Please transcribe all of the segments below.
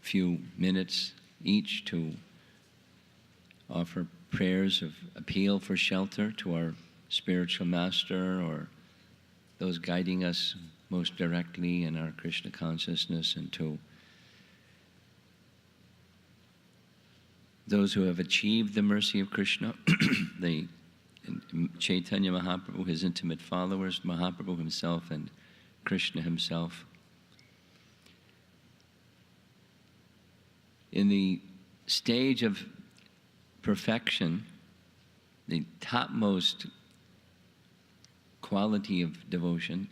few minutes each to offer prayers of appeal for shelter to our spiritual master or those guiding us most directly in our Krishna consciousness, and to those who have achieved the mercy of Krishna, the Chaitanya Mahaprabhu, his intimate followers, Mahaprabhu himself and Krishna himself. In the stage of perfection, the topmost quality of devotion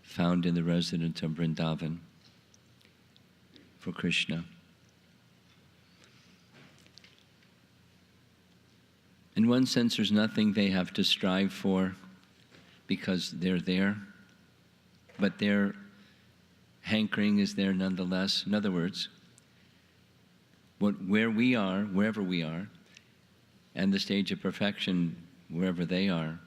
found in the residents of Vrindavan for Krishna. In one sense, there's nothing they have to strive for because they're there, but their hankering is there nonetheless. In other words, where we are, wherever we are, and the stage of perfection, wherever they are,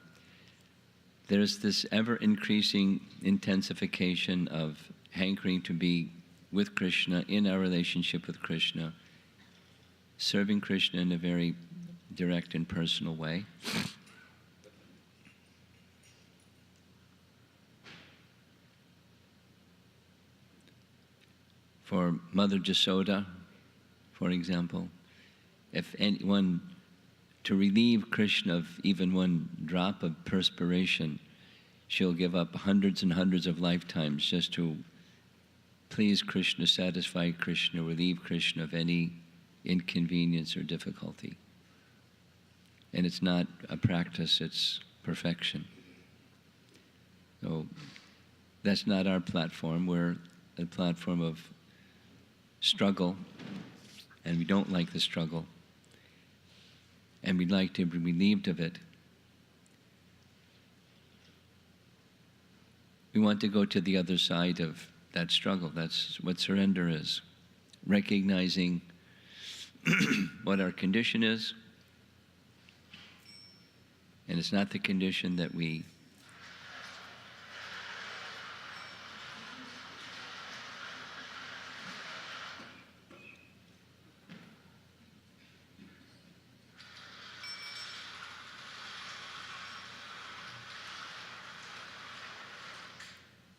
there's this ever-increasing intensification of hankering to be with Krishna, in our relationship with Krishna, serving Krishna in a very direct and personal way. For Mother Jasoda, for example, if anyone, to relieve Krishna of even one drop of perspiration, she'll give up hundreds and hundreds of lifetimes just to please Krishna, satisfy Krishna, relieve Krishna of any inconvenience or difficulty. And it's not a practice, it's perfection. So that's not our platform. We're a platform of struggle, and we don't like the struggle, and we'd like to be relieved of it. We want to go to the other side of that struggle. That's what surrender is. Recognizing what our condition is, and it's not the condition that we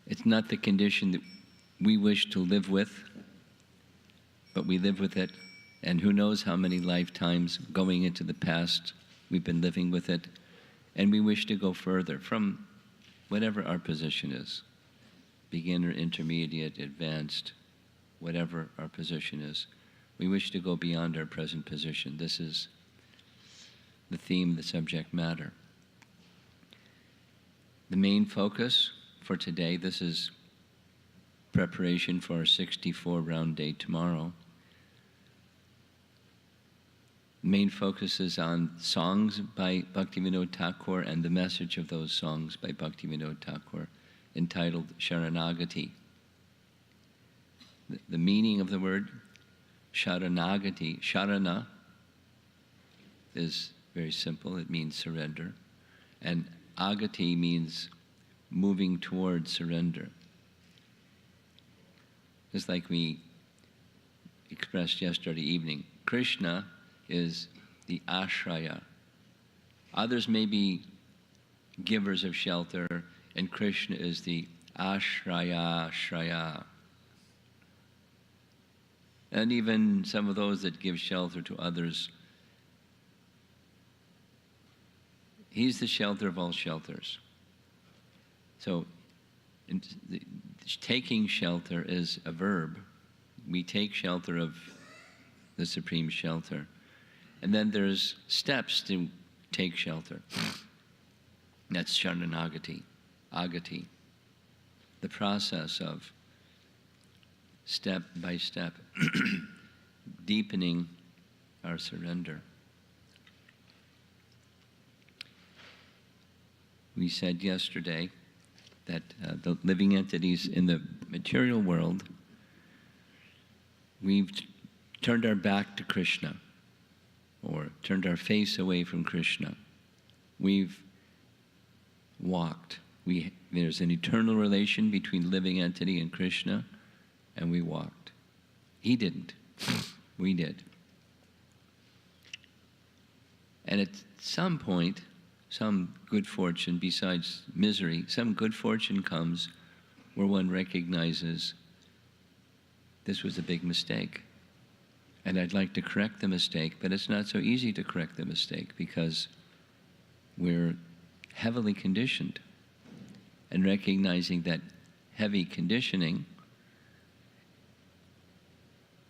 it's not the condition that we wish to live with, but we live with it, and who knows how many lifetimes going into the past we've been living with it. And we wish to go further from whatever our position is, beginner, intermediate, advanced, whatever our position is. We wish to go beyond our present position. This is the theme, the subject matter. The main focus for today, this is preparation for our 64-round day tomorrow. Main focus is on songs by Bhaktivinoda Thakur and the message of those songs by Bhaktivinoda Thakur, entitled Sharanagati. The meaning of the word Sharanagati, Sharana, is very simple. It means surrender. And Agati means moving towards surrender. Just like we expressed yesterday evening, Krishna is the ashraya. Others may be givers of shelter, and Krishna is the ashraya. And even some of those that give shelter to others, he's the shelter of all shelters. So taking shelter is a verb. We take shelter of the supreme shelter. And then there's steps to take shelter. That's Sharanagati, Agati. The process of step by step deepening our surrender. We said yesterday that the living entities in the material world, we've turned our back to Krishna, or turned our face away from Krishna. We've walked. There's an eternal relation between living entity and Krishna, and we walked. He didn't. We did. And at some point, some good fortune, besides misery, some good fortune comes where one recognizes this was a big mistake. And I'd like to correct the mistake, but it's not so easy to correct the mistake because we're heavily conditioned. And recognizing that heavy conditioning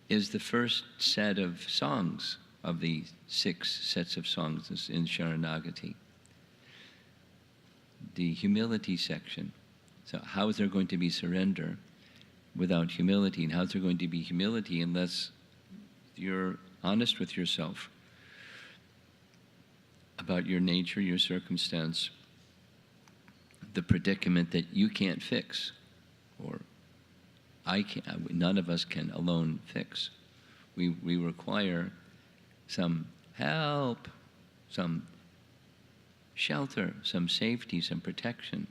is the first set of songs of the 6 sets of songs in Sharanagati. The humility section. So how is there going to be surrender without humility? And how is there going to be humility unless you're honest with yourself about your nature, your circumstance, the predicament that you can't fix, or none of us can alone fix. We require some help, some shelter, some safety, some protection,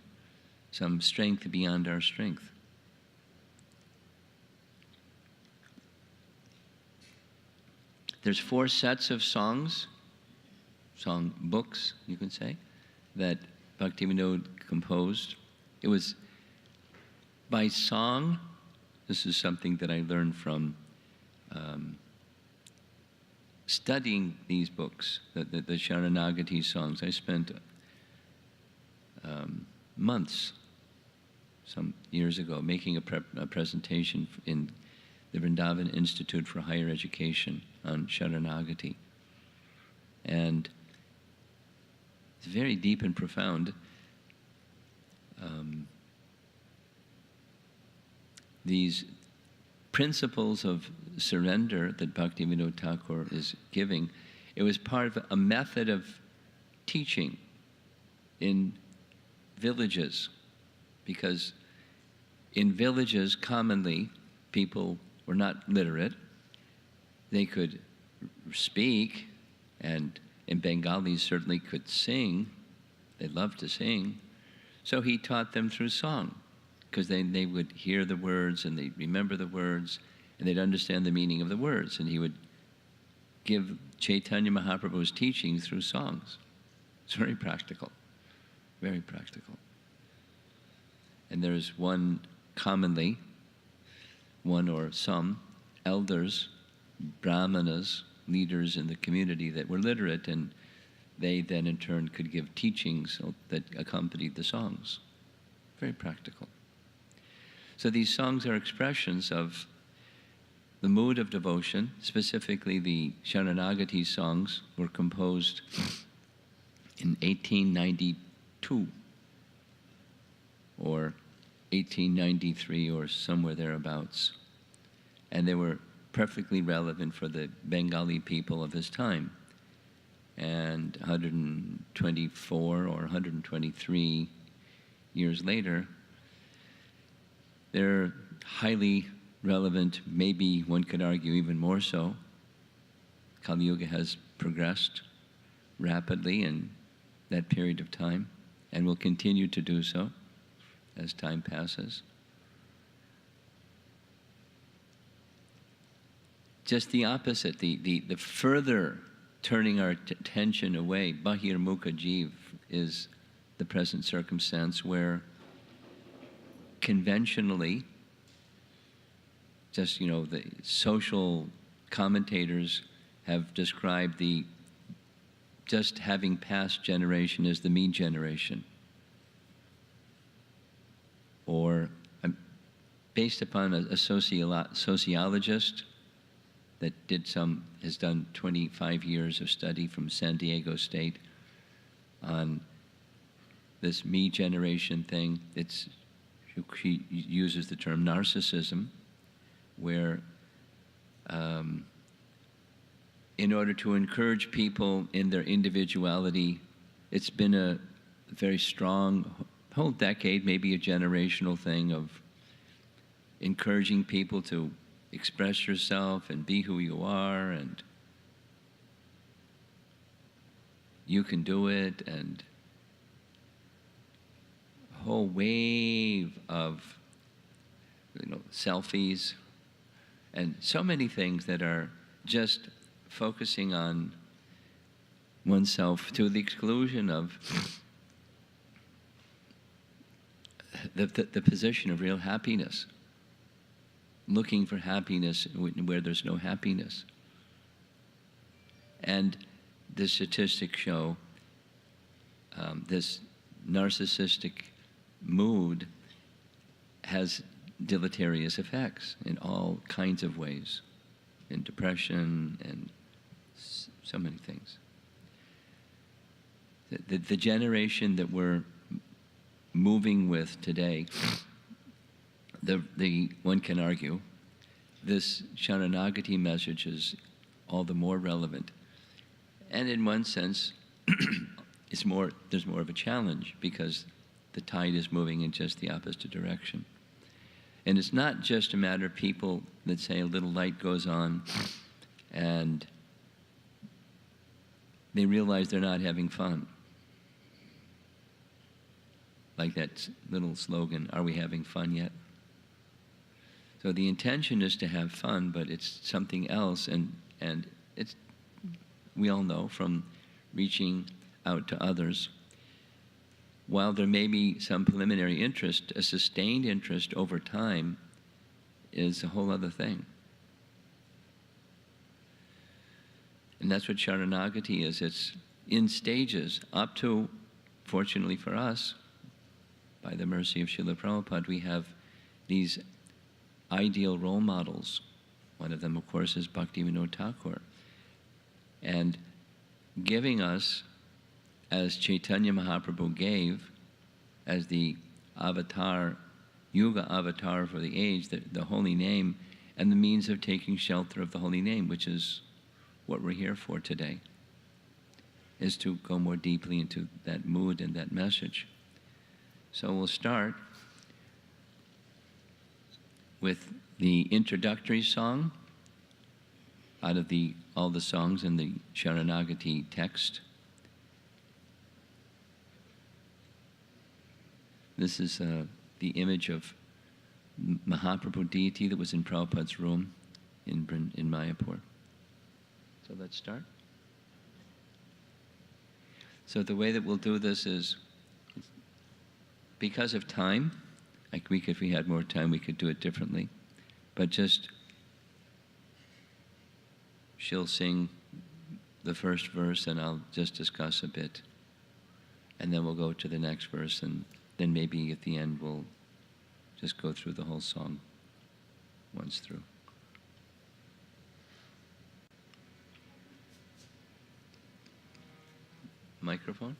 some strength beyond our strength. There's 4 sets of songs, song books, you can say, that Bhaktivinoda composed. It was by song. This is something that I learned from studying these books, the Sharanagati songs. I spent months, some years ago, making a presentation in the Vrindavan Institute for Higher Education on Sharanagati. And it's very deep and profound. These principles of surrender that Bhaktivinoda Thakur is giving, it was part of a method of teaching in villages, because in villages commonly people were not literate. They could speak, and in Bengali certainly could sing. They loved to sing. So he taught them through song, because they would hear the words and they'd remember the words and they'd understand the meaning of the words. And he would give Chaitanya Mahaprabhu's teachings through songs. It's very practical, very practical. And there's one or some elders, brahmanas, leaders in the community that were literate, and they then in turn could give teachings that accompanied the songs. Very practical. So these songs are expressions of the mood of devotion. Specifically, the Sharanagati songs were composed in 1892 or 1893 or somewhere thereabouts. And they were perfectly relevant for the Bengali people of his time. And 124 or 123 years later, they're highly relevant, maybe one could argue even more so. Kali Yuga has progressed rapidly in that period of time and will continue to do so as time passes. Just the opposite, the further turning our attention away, Bahir Mukha Jiv, is the present circumstance where conventionally, just, the social commentators have described the just having passed generation as the me generation. Or based upon a sociologist that has done 25 years of study from San Diego State on this me generation thing. She uses the term narcissism, where in order to encourage people in their individuality, it's been a very strong whole decade, maybe a generational thing of encouraging people to express yourself and be who you are, and you can do it, and a whole wave of selfies, and so many things that are just focusing on oneself to the exclusion of the position of real happiness, looking for happiness where there's no happiness. And the statistics show this narcissistic mood has deleterious effects in all kinds of ways, in depression and so many things. The generation that we're moving with today, the one can argue, this Sharanagati message is all the more relevant. And in one sense, there's more of a challenge because the tide is moving in just the opposite direction. And it's not just a matter of people that say a little light goes on and they realize they're not having fun. Like that little slogan, are we having fun yet? So the intention is to have fun, but it's something else, and it's, we all know from reaching out to others, while there may be some preliminary interest, a sustained interest over time is a whole other thing. And that's what Sharanagati is. It's in stages, up to, fortunately for us, by the mercy of Srila Prabhupada, we have these ideal role models. One of them, of course, is Bhaktivinoda Thakur. And giving us, as Chaitanya Mahaprabhu gave, as the avatar, Yuga avatar for the age, the holy name, and the means of taking shelter of the holy name, which is what we're here for today, is to go more deeply into that mood and that message. So we'll start with the introductory song out of all the songs in the Sharanagati text. This is the image of Mahaprabhu deity that was in Prabhupada's room in Mayapur. So let's start. So the way that we'll do this is, because of time, like if we had more time, we could do it differently. But just, she'll sing the first verse and I'll just discuss a bit. And then we'll go to the next verse, and then maybe at the end we'll just go through the whole song once through. Microphone?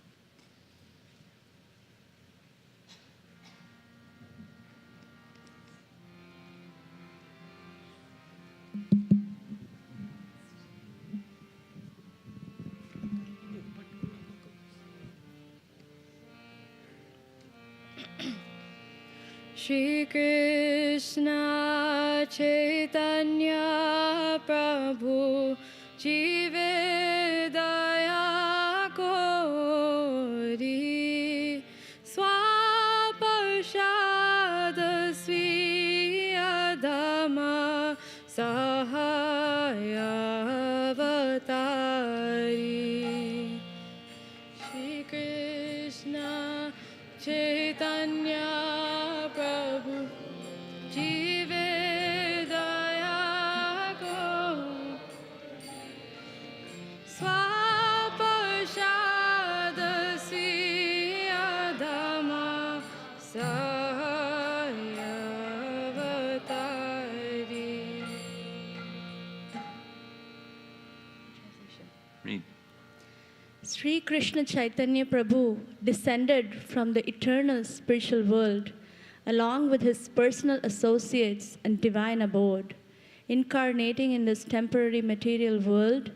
Shri Krishna Chaitanya Prabhu Jive Daya Kori Swapashad Sviya Dhamma Sahayavatari. Shri Krishna Chaitanya Prabhu Jive Daya Ko Swapashad Siya Dhamma Sahayavatari. Read. Sri Krishna Chaitanya Prabhu descended from the eternal spiritual world along with his personal associates and divine abode, incarnating in this temporary material world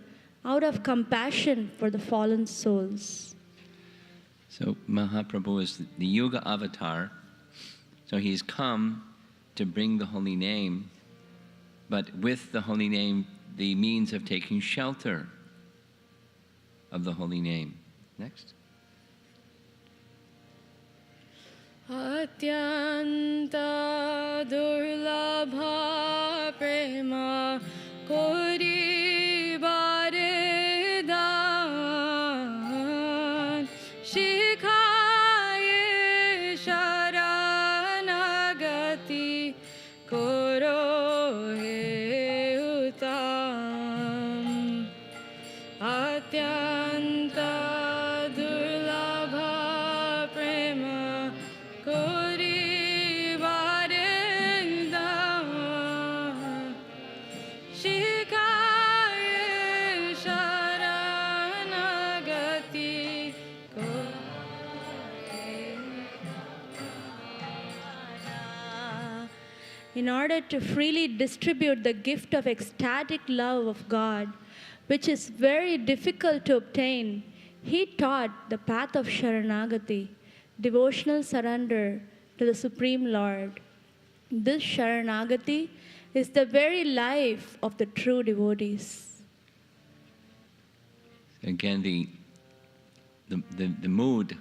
out of compassion for the fallen souls. So Mahaprabhu is the Yuga avatar. So he's come to bring the holy name, but with the holy name, the means of taking shelter of the holy name. Next. Atyanta durlabha prema in order to freely distribute the gift of ecstatic love of God, which is very difficult to obtain, he taught the path of Sharanagati, devotional surrender to the Supreme Lord. This Sharanagati is the very life of the true devotees. Again, the mood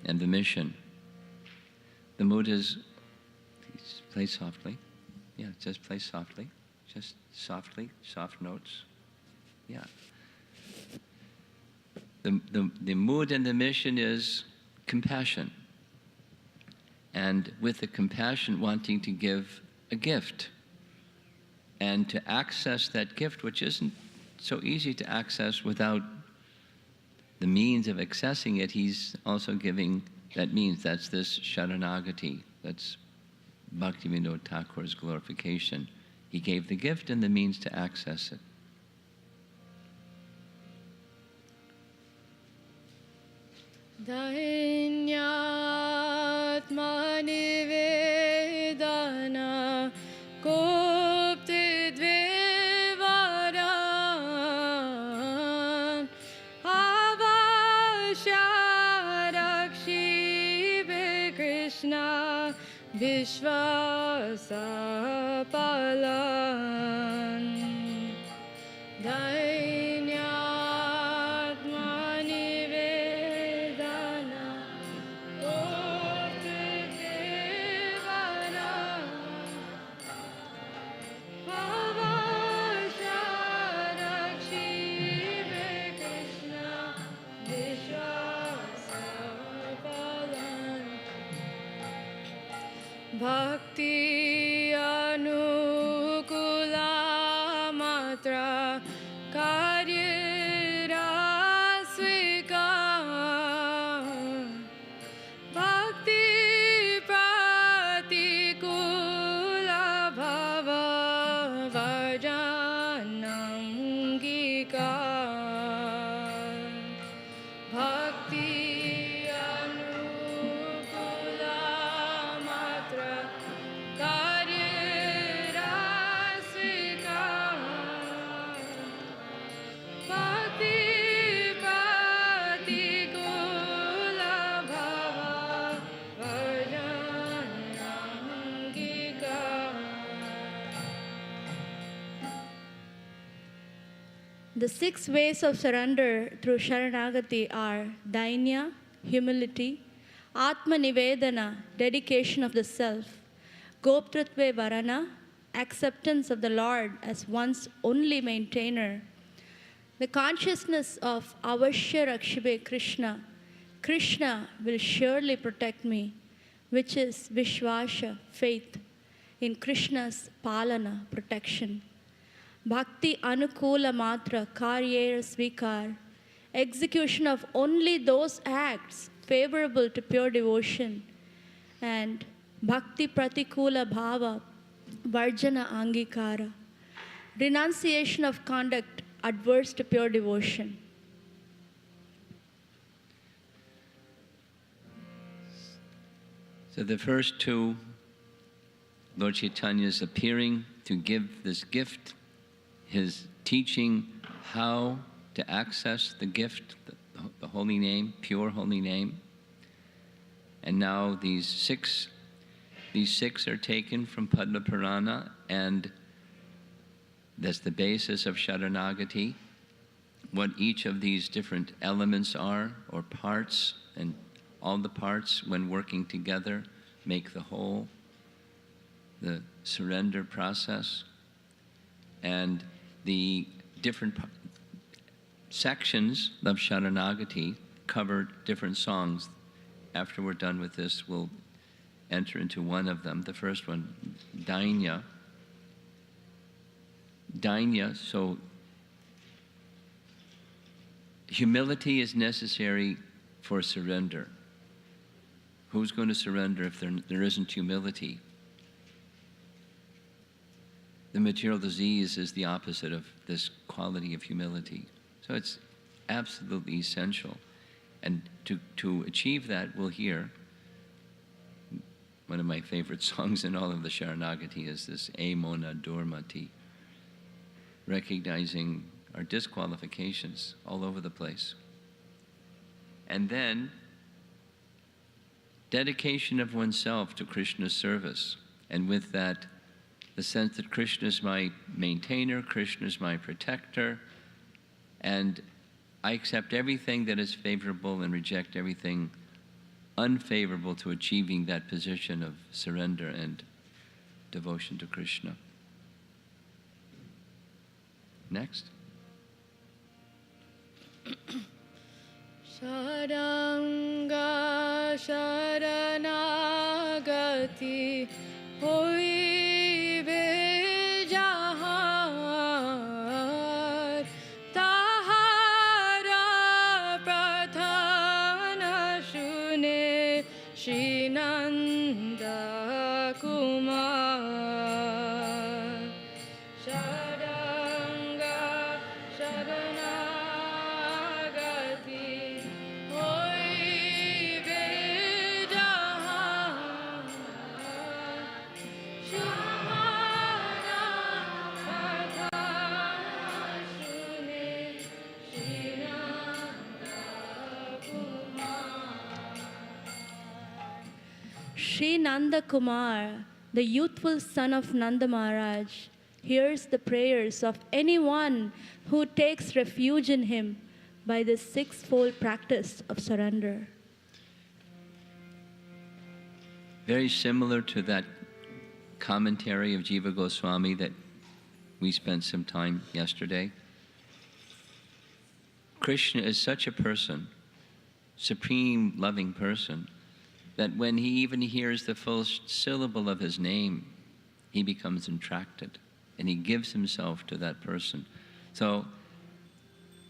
and the mission. The mood is, play softly. Yeah, just play softly. Just softly, soft notes. Yeah. The mood and the mission is compassion. And with the compassion, wanting to give a gift. And to access that gift, which isn't so easy to access without the means of accessing it, he's also giving that means. That's this Sharanagati. That's Bhaktivinoda Thakur's glorification. He gave the gift and the means to access it. Dainyatma nivedana kopti dvivaran avasharakshi Krishna Vishwasa palan. Bhakti anukula matra karya rasvika bhakti pratikula bhava vajanangika bhakti The 6 ways of surrender through Sharanagati are Dainya, humility; Atma Nivedana, dedication of the self; Goptratve Varana, acceptance of the Lord as one's only maintainer; the consciousness of Avashya Rakshibe Krishna, Krishna will surely protect me, which is Vishwasha, faith, in Krishna's Palana, protection. Bhakti Anukula Matra Karyera Svikar, execution of only those acts favorable to pure devotion. And Bhakti Pratikula Bhava Varjana Angikara, renunciation of conduct adverse to pure devotion. So the first 2, Lord Chaitanya's appearing to give this gift, his teaching how to access the gift, the holy name, pure holy name. And now these six are taken from Padma Purana, and that's the basis of Sharanagati. What each of these different elements are, or parts, and all the parts, when working together, make the whole, the surrender process. And the different sections of Sharanagati cover different songs. After we're done with this, we'll enter into one of them. The first one, Dainya. Dainya, so humility is necessary for surrender. Who's going to surrender if there isn't humility? The material disease is the opposite of this quality of humility. So it's absolutely essential. And to achieve that, we'll hear, one of my favorite songs in all of the Sharanagati is this E Mona Durmati, recognizing our disqualifications all over the place. And then, dedication of oneself to Krishna's service. And with that, the sense that Krishna is my maintainer, Krishna is my protector, and I accept everything that is favorable and reject everything unfavorable to achieving that position of surrender and devotion to Krishna. Next. Sharanga Sharanagati Hoive Jahar Tahara Prathana Shune Shinanda Kumar Sharanga Sharanagati Hoive Jahar Shahara Prathana Shune Shinanda Kumar. Sri Nanda Kumar, the youthful son of Nanda Maharaj, hears the prayers of anyone who takes refuge in him by the sixfold practice of surrender. Very similar to that commentary of Jiva Goswami that we spent some time yesterday. Krishna is such a person, supreme loving person, that when he even hears the first syllable of his name, he becomes entracted and he gives himself to that person. So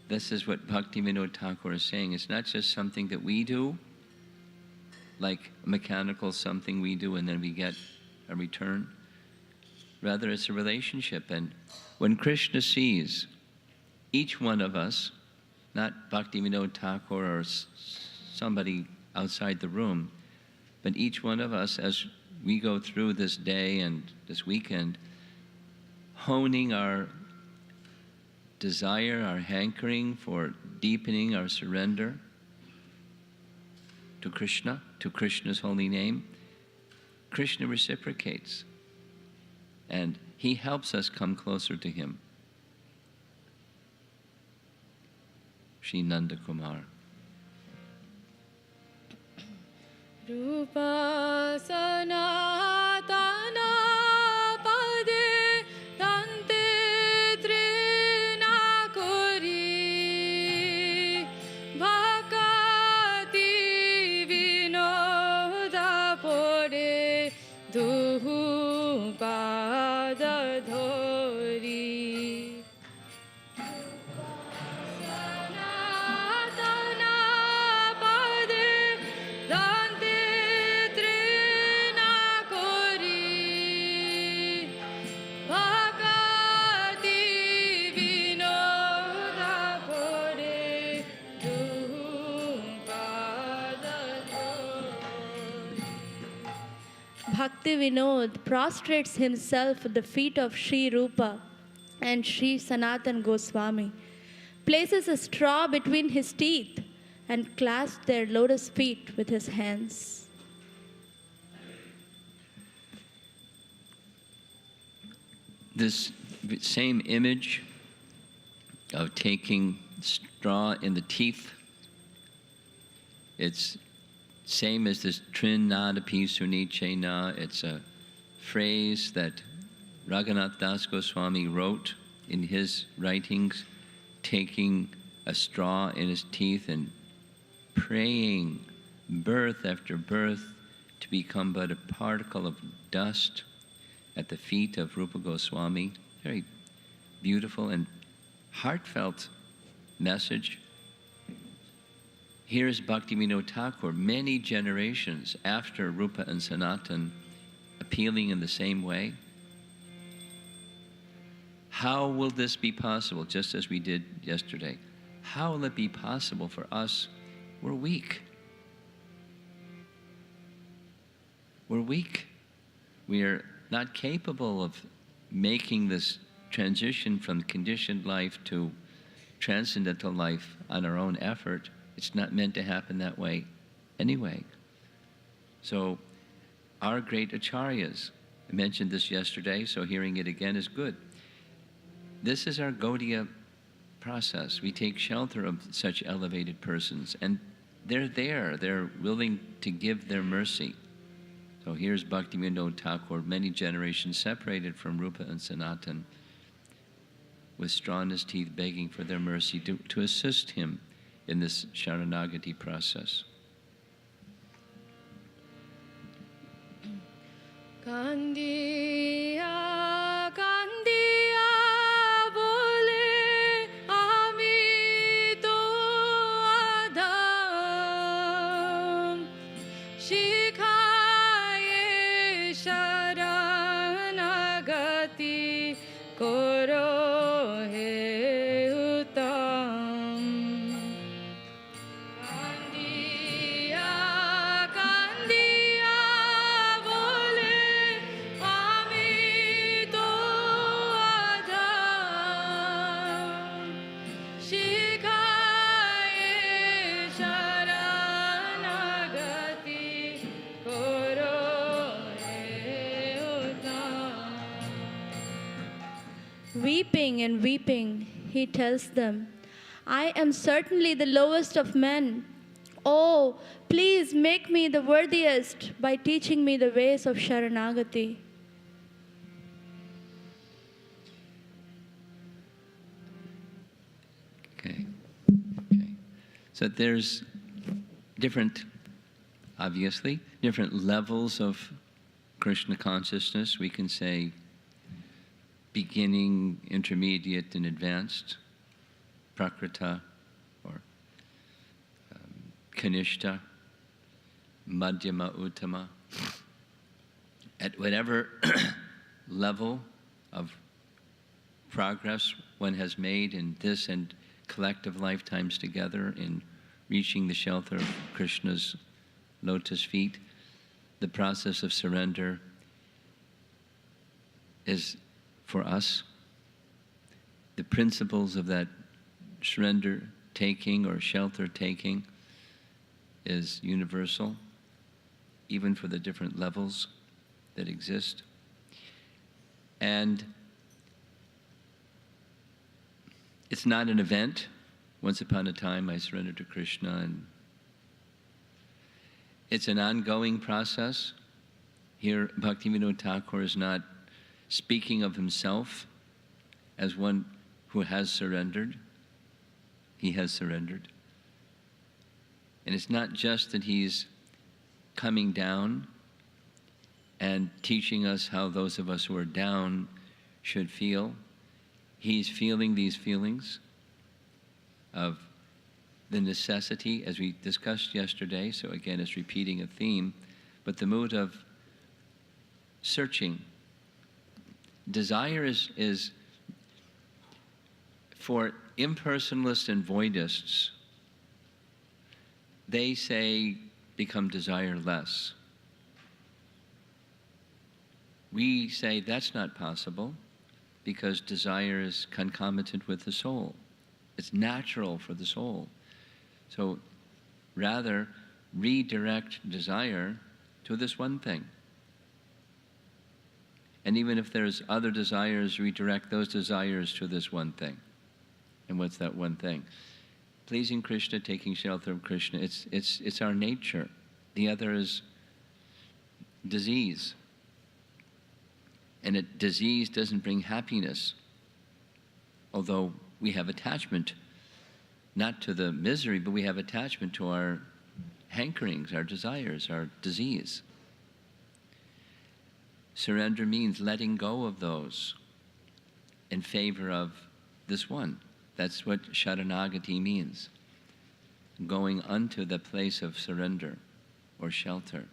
this is what Bhaktivinoda Thakur is saying. It's not just something that we do, like mechanical something we do and then we get a return. Rather, it's a relationship. And when Krishna sees each one of us, not Bhaktivinoda Thakur or somebody outside the room, but each one of us as we go through this day and this weekend, honing our desire, our hankering for deepening our surrender to Krishna's holy name, Krishna reciprocates. And he helps us come closer to him. Sri Nanda Kumar. Rupa sanatana pade tante trina kori bhakati vinoda pore duhu pada dhori. Bhakti Vinod prostrates himself at the feet of Sri Rupa and Sri Sanatan Goswami, places a straw between his teeth, and clasps their lotus feet with his hands. This same image of taking straw in the teeth, it's same as this Trin Nadapi Suniche Na. It's a phrase that Raghunath Das Goswami wrote in his writings, taking a straw in his teeth and praying birth after birth to become but a particle of dust at the feet of Rupa Goswami. Very beautiful and heartfelt message. Here's Bhaktivinoda Thakur, many generations after Rupa and Sanatan, appealing in the same way. How will this be possible, just as we did yesterday? How will it be possible for us? We're weak. we're weak. We are not capable of making this transition from conditioned life to transcendental life on our own effort. It's not meant to happen that way anyway. So our great acharyas, I mentioned this yesterday, so hearing it again is good. This is our Gaudiya process. We take shelter of such elevated persons, and they're there. They're willing to give their mercy. So here's Bhaktivinoda Thakur, many generations separated from Rupa and Sanatan, with straw in his teeth begging for their mercy to assist him in this Sharanagati process. Kandiya, kandiya, bole, ami to adham, shikhaye sharanagati, koro he uttam. Kandiya, kandiya, bole, ami to adham, shikhaye sharanagati, koro he uttam. Weeping and weeping, he tells them, I am certainly the lowest of men. Oh, please make me the worthiest by teaching me the ways of Sharanagati. Okay. So there's different, obviously, different levels of Krishna consciousness. We can say beginning, intermediate, and advanced, prakrita, or kanishta, madhyama, uttama. At whatever level of progress one has made in this and collective lifetimes together in reaching the shelter of Krishna's lotus feet, the process of surrender is for us. The principles of that surrender taking or shelter taking is universal, even for the different levels that exist. And it's not an event. Once upon a time, I surrendered to Krishna, and it's an ongoing process. Here, Bhaktivinoda Thakur is not speaking of himself as one who has surrendered. He has surrendered. And it's not just that he's coming down and teaching us how those of us who are down should feel. He's feeling these feelings of the necessity, as we discussed yesterday, so again it's repeating a theme, but the mood of searching. Desire is for impersonalists and voidists, they say become desireless. We say that's not possible because desire is concomitant with the soul. It's natural for the soul. So rather redirect desire to this one thing. And even if there's other desires, redirect those desires to this one thing. And what's that one thing? Pleasing Krishna, taking shelter of Krishna. It's our nature. The other is disease. And disease doesn't bring happiness. Although we have attachment, not to the misery, but we have attachment to our hankerings, our desires, our disease. Surrender means letting go of those in favor of this one. That's what Sharanagati means. Going unto the place of surrender or shelter.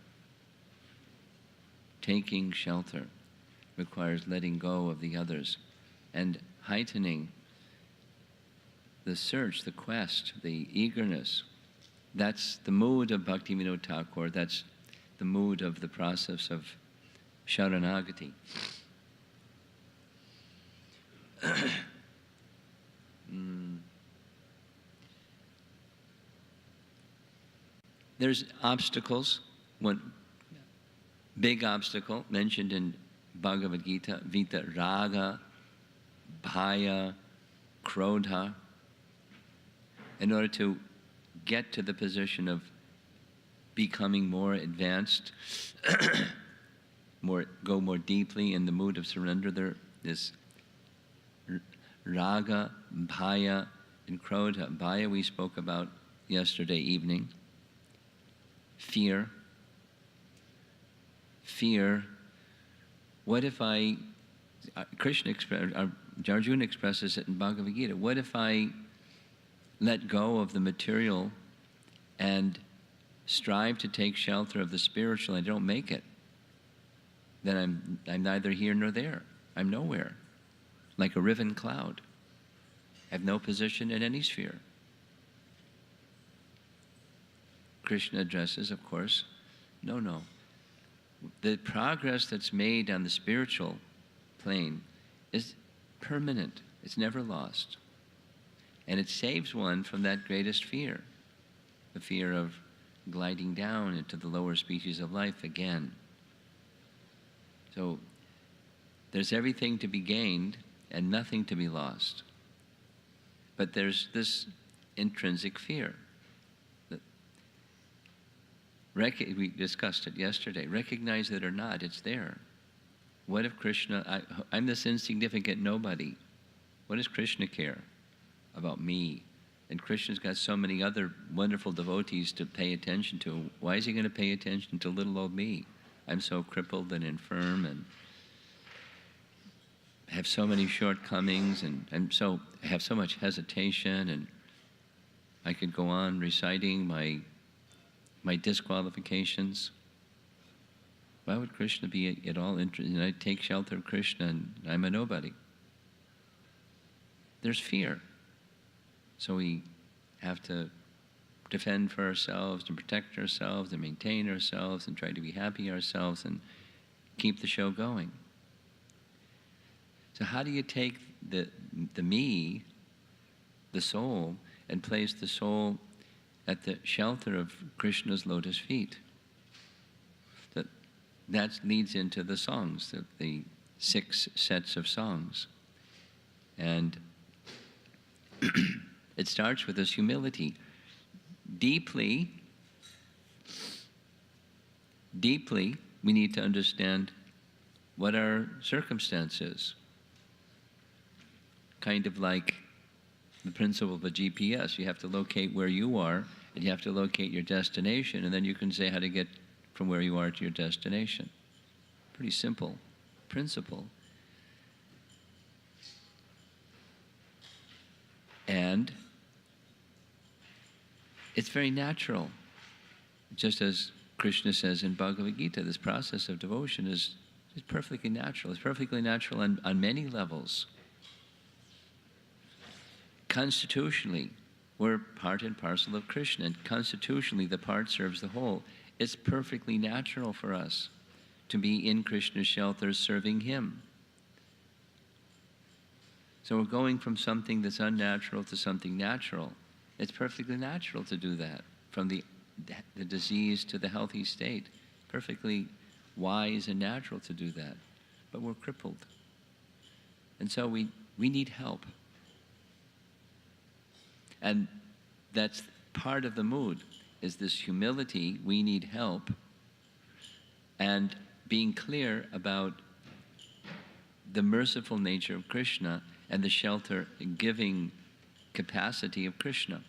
Taking shelter requires letting go of the others and heightening the search, the quest, the eagerness. That's the mood of Bhaktivinoda Thakur. That's the mood of the process of Sharanagati. There's obstacles. One big obstacle mentioned in Bhagavad Gita, Vita Raga, Bhaya, Krodha. In order to get to the position of becoming more advanced, go more deeply in the mood of surrender, there is Raga, Bhaya, and Krodha. Bhaya we spoke about yesterday evening. Fear. What if Arjuna expresses it in Bhagavad Gita, what if I let go of the material and strive to take shelter of the spiritual and I don't make it? Then I'm neither here nor there. I'm nowhere. Like a riven cloud. I have no position in any sphere. Krishna addresses, of course, no. The progress that's made on the spiritual plane is permanent. It's never lost. And it saves one from that greatest fear, the fear of gliding down into the lower species of life again. So there's everything to be gained and nothing to be lost. But there's this intrinsic fear. We discussed it yesterday. Recognize it or not, it's there. What if Krishna, I'm this insignificant nobody. What does Krishna care about me? And Krishna's got so many other wonderful devotees to pay attention to. Why is he going to pay attention to little old me? I'm so crippled and infirm and have so many shortcomings and I have so much hesitation, and I could go on reciting my disqualifications. Why would Krishna be at all interested? And I take shelter of Krishna and I'm a nobody. There's fear. So we have to defend for ourselves, to protect ourselves, and maintain ourselves, and try to be happy ourselves, and keep the show going. So how do you take the me, the soul, and place the soul at the shelter of Krishna's lotus feet? That leads into the songs, the 6 sets of songs. And it starts with this humility. Deeply, we need to understand what our circumstance is. Kind of like the principle of a GPS. You have to locate where you are, and you have to locate your destination, and then you can say how to get from where you are to your destination. Pretty simple principle. And it's very natural. Just as Krishna says in Bhagavad Gita, this process of devotion is perfectly natural. It's perfectly natural on many levels. Constitutionally, we're part and parcel of Krishna, and constitutionally the part serves the whole. It's perfectly natural for us to be in Krishna's shelter serving him. So we're going from something that's unnatural to something natural. It's perfectly natural to do that, from the disease to the healthy state. Perfectly wise and natural to do that. But we're crippled. And so we need help. And that's part of the mood, is this humility. We need help. And being clear about the merciful nature of Krishna and the shelter-giving capacity of Krishna.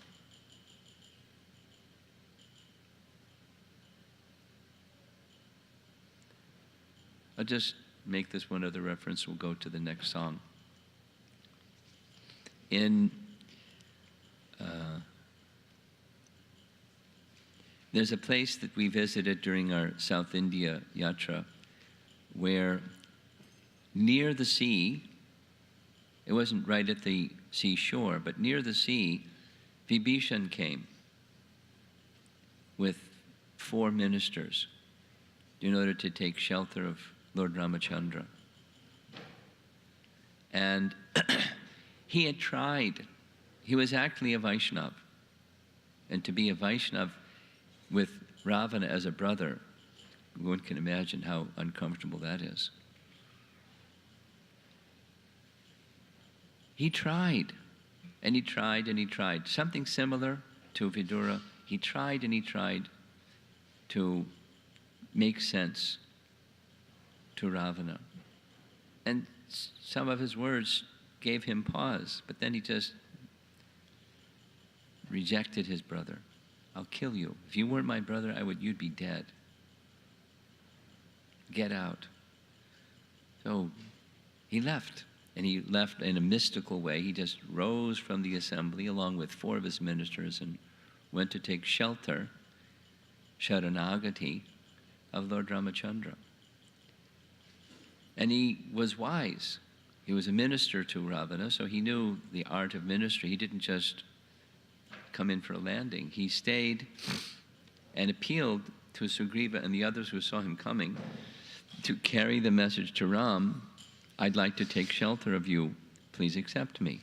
I'll just make this one other reference. We'll go to the next song. There's a place that we visited during our South India yatra where near the sea, it wasn't right at the seashore, but near the sea, Vibhishan came with 4 ministers. in order to take shelter of Lord Ramachandra. And he had tried. He was actually a Vaishnava. And to be a Vaishnava with Ravana as a brother, one can imagine how uncomfortable that is. He tried, and he tried, and he tried. Something similar to Vidura. He tried and he tried to make sense to Ravana. And some of his words gave him pause, but then he just rejected his brother. I'll kill you. If you weren't my brother, you'd be dead. Get out. So he left. And he left in a mystical way. He just rose from the assembly along with 4 of his ministers and went to take shelter, Sharanagati, of Lord Ramachandra. And he was wise. He was a minister to Ravana, so he knew the art of ministry. He didn't just come in for a landing. He stayed and appealed to Sugriva and the others who saw him coming to carry the message to Ram. I'd like to take shelter of you. Please accept me.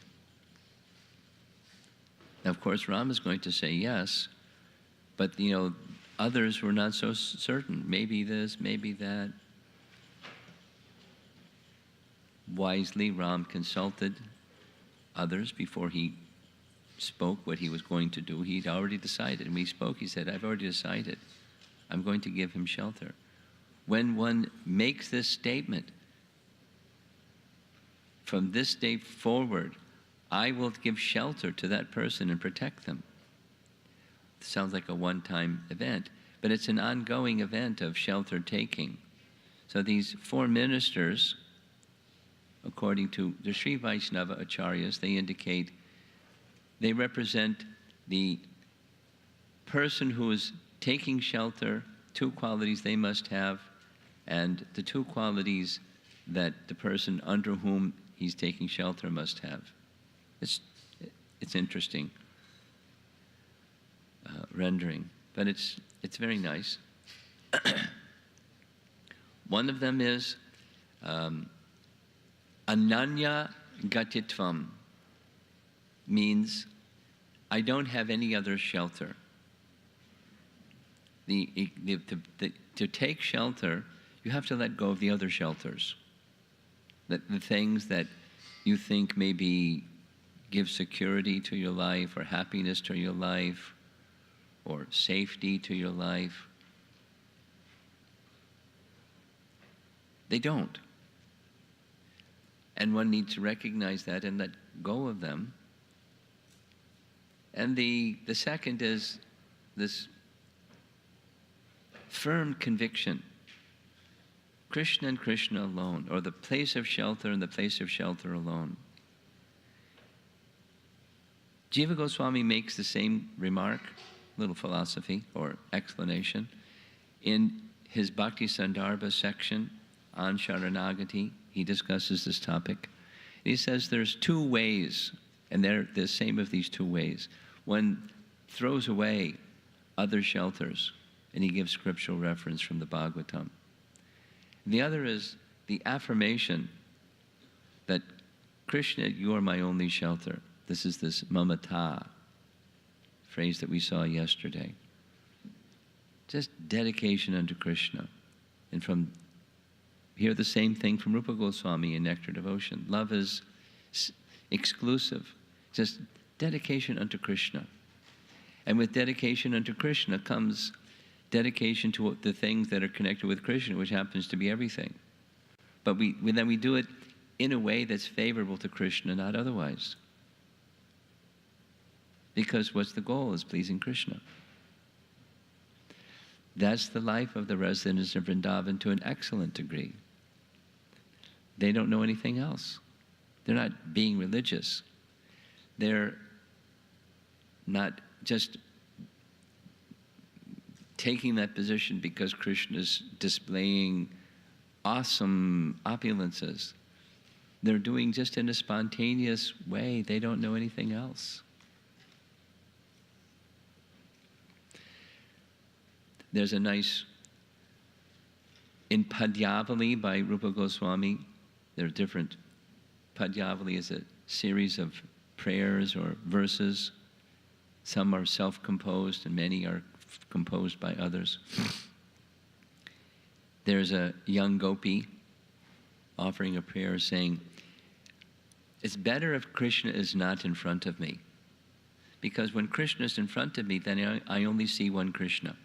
Now, of course, Ram is going to say yes, but, others were not so certain. Maybe this, maybe that. Wisely, Ram consulted others before he spoke what he was going to do. He'd already decided. And when he spoke, he said, I've already decided. I'm going to give him shelter. When one makes this statement, from this day forward, I will give shelter to that person and protect them. It sounds like a one-time event, but it's an ongoing event of shelter taking. So these 4 ministers, according to the Sri Vaishnava Acharyas, they represent the person who is taking shelter, 2 qualities they must have, and the 2 qualities that the person under whom he's taking shelter must have. It's interesting rendering, but it's very nice. One of them is Ananya Gatitvam, means I don't have any other shelter. To take shelter, you have to let go of the other shelters. The things that you think maybe give security to your life or happiness to your life or safety to your life. They don't. And one needs to recognize that and let go of them. And the second is this firm conviction. Krishna and Krishna alone, or the place of shelter and the place of shelter alone. Jiva Goswami makes the same remark, little philosophy or explanation, in his Bhakti Sandarbha section on Sharanagati. He discusses this topic. He says there's 2 ways, and they're the same of these 2 ways. One throws away other shelters, and he gives scriptural reference from the Bhagavatam. The other is the affirmation that Krishna, you are my only shelter. This is this mamata phrase that we saw yesterday. Just dedication unto Krishna. And from hear the same thing from Rupa Goswami in Nectar Devotion. Love is exclusive. Just dedication unto Krishna. And with dedication unto Krishna comes dedication to the things that are connected with Krishna, which happens to be everything. But then we do it in a way that's favorable to Krishna, not otherwise. Because what's the goal? Is pleasing Krishna. That's the life of the residents of Vrindavan to an excellent degree. They don't know anything else. They're not being religious. They're not just taking that position because Krishna is displaying awesome opulences. They're doing just in a spontaneous way. They don't know anything else. There's a nice In Padyavali by Rupa Goswami, there are different. Padyavali is a series of prayers or verses. Some are self-composed and many are composed by others. There's a young gopi offering a prayer saying, it's better if Krishna is not in front of me. Because when Krishna is in front of me, then I only see one Krishna.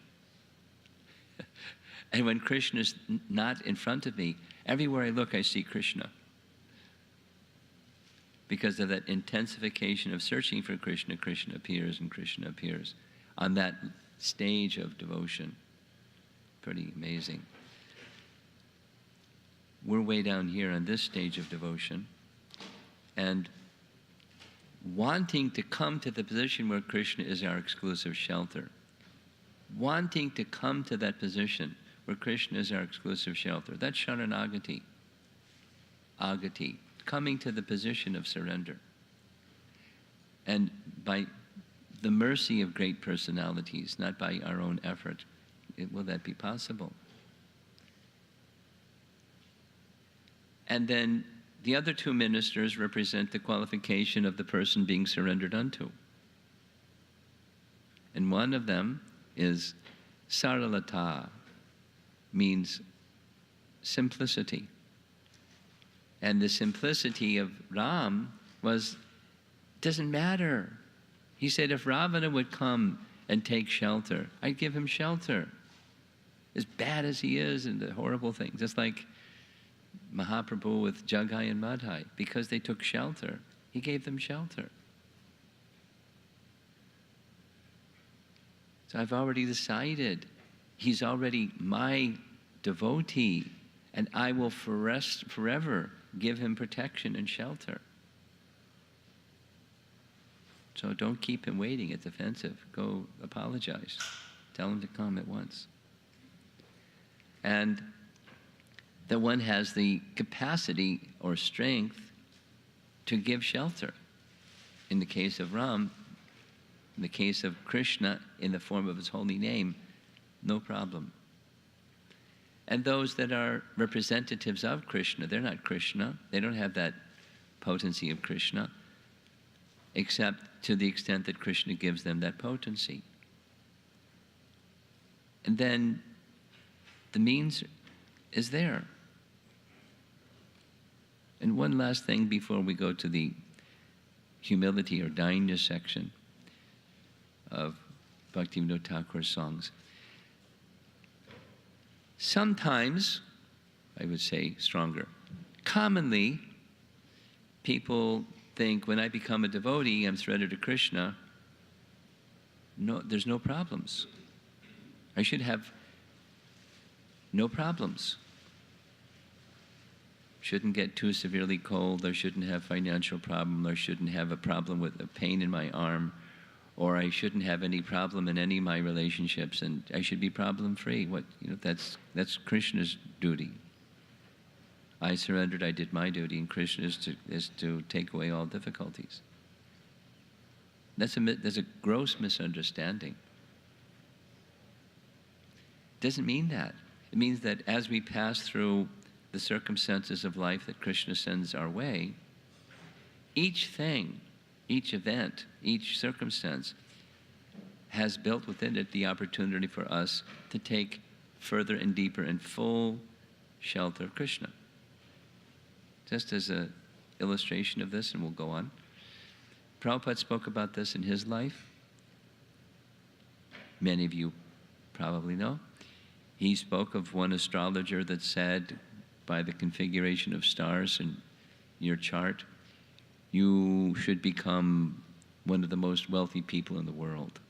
And when Krishna is not in front of me, everywhere I look, I see Krishna. Because of that intensification of searching for Krishna, Krishna appears and Krishna appears on that stage of devotion. Pretty amazing. We're way down here on this stage of devotion. And wanting to come to the position where Krishna is our exclusive shelter. Wanting to come to that position where Krishna is our exclusive shelter. That's Sharanagati. Agati. Coming to the position of surrender. And by the mercy of great personalities, not by our own effort, will that be possible? And then the other two ministers represent the qualification of the person being surrendered unto. And one of them is Saralata, means simplicity. And the simplicity of Ram was, doesn't matter. He said, if Ravana would come and take shelter, I'd give him shelter. As bad as he is and the horrible things. Just like Mahaprabhu with Jagai and Madhai. Because they took shelter, he gave them shelter. So I've already decided, he's already my devotee, and I will forever give him protection and shelter. So don't keep him waiting, it's offensive. Go apologize. Tell him to come at once. And that one has the capacity or strength to give shelter. In the case of Ram, in the case of Krishna, in the form of his holy name, no problem. And those that are representatives of Krishna, they're not Krishna. They don't have that potency of Krishna, except to the extent that Krishna gives them that potency. And then the means is there. And one last thing before we go to the humility or dainya section of Bhaktivinoda Thakur's songs. Sometimes, I would say stronger, commonly people think when I become a devotee, I'm surrendered to Krishna, no, there's no problems. I should have no problems. Shouldn't get too severely cold, or shouldn't have financial problem, or shouldn't have a problem with a pain in my arm, or I shouldn't have any problem in any of my relationships, and I should be problem-free. That's Krishna's duty. I surrendered, I did my duty, and Krishna is to take away all difficulties. There's a gross misunderstanding. It doesn't mean that. It means that as we pass through the circumstances of life that Krishna sends our way, each thing, each event, each circumstance has built within it the opportunity for us to take further and deeper and full shelter of Krishna. Just as an illustration of this, and we'll go on. Prabhupada spoke about this in his life. Many of you probably know. He spoke of one astrologer that said, by the configuration of stars in your chart, you should become one of the most wealthy people in the world.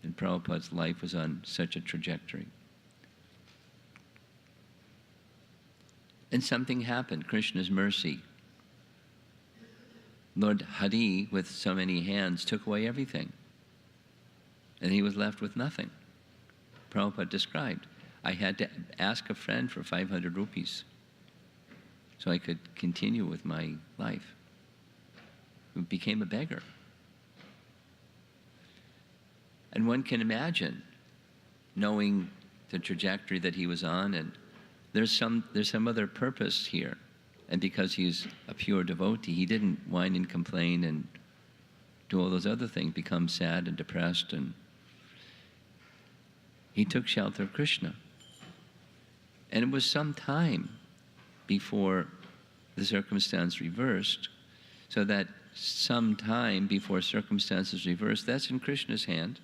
And Prabhupada's life was on such a trajectory. And something happened, Krishna's mercy. Lord Hari, with so many hands, took away everything. And he was left with nothing. Prabhupada described, I had to ask a friend for 500 rupees so I could continue with my life. I became a beggar. And one can imagine, knowing the trajectory that he was on and there's some other purpose here. And because he's a pure devotee, he didn't whine and complain and do all those other things, become sad and depressed, and he took shelter of Krishna. And it was some time before the circumstance reversed, so that some time before circumstances reverse, that's in Krishna's hand.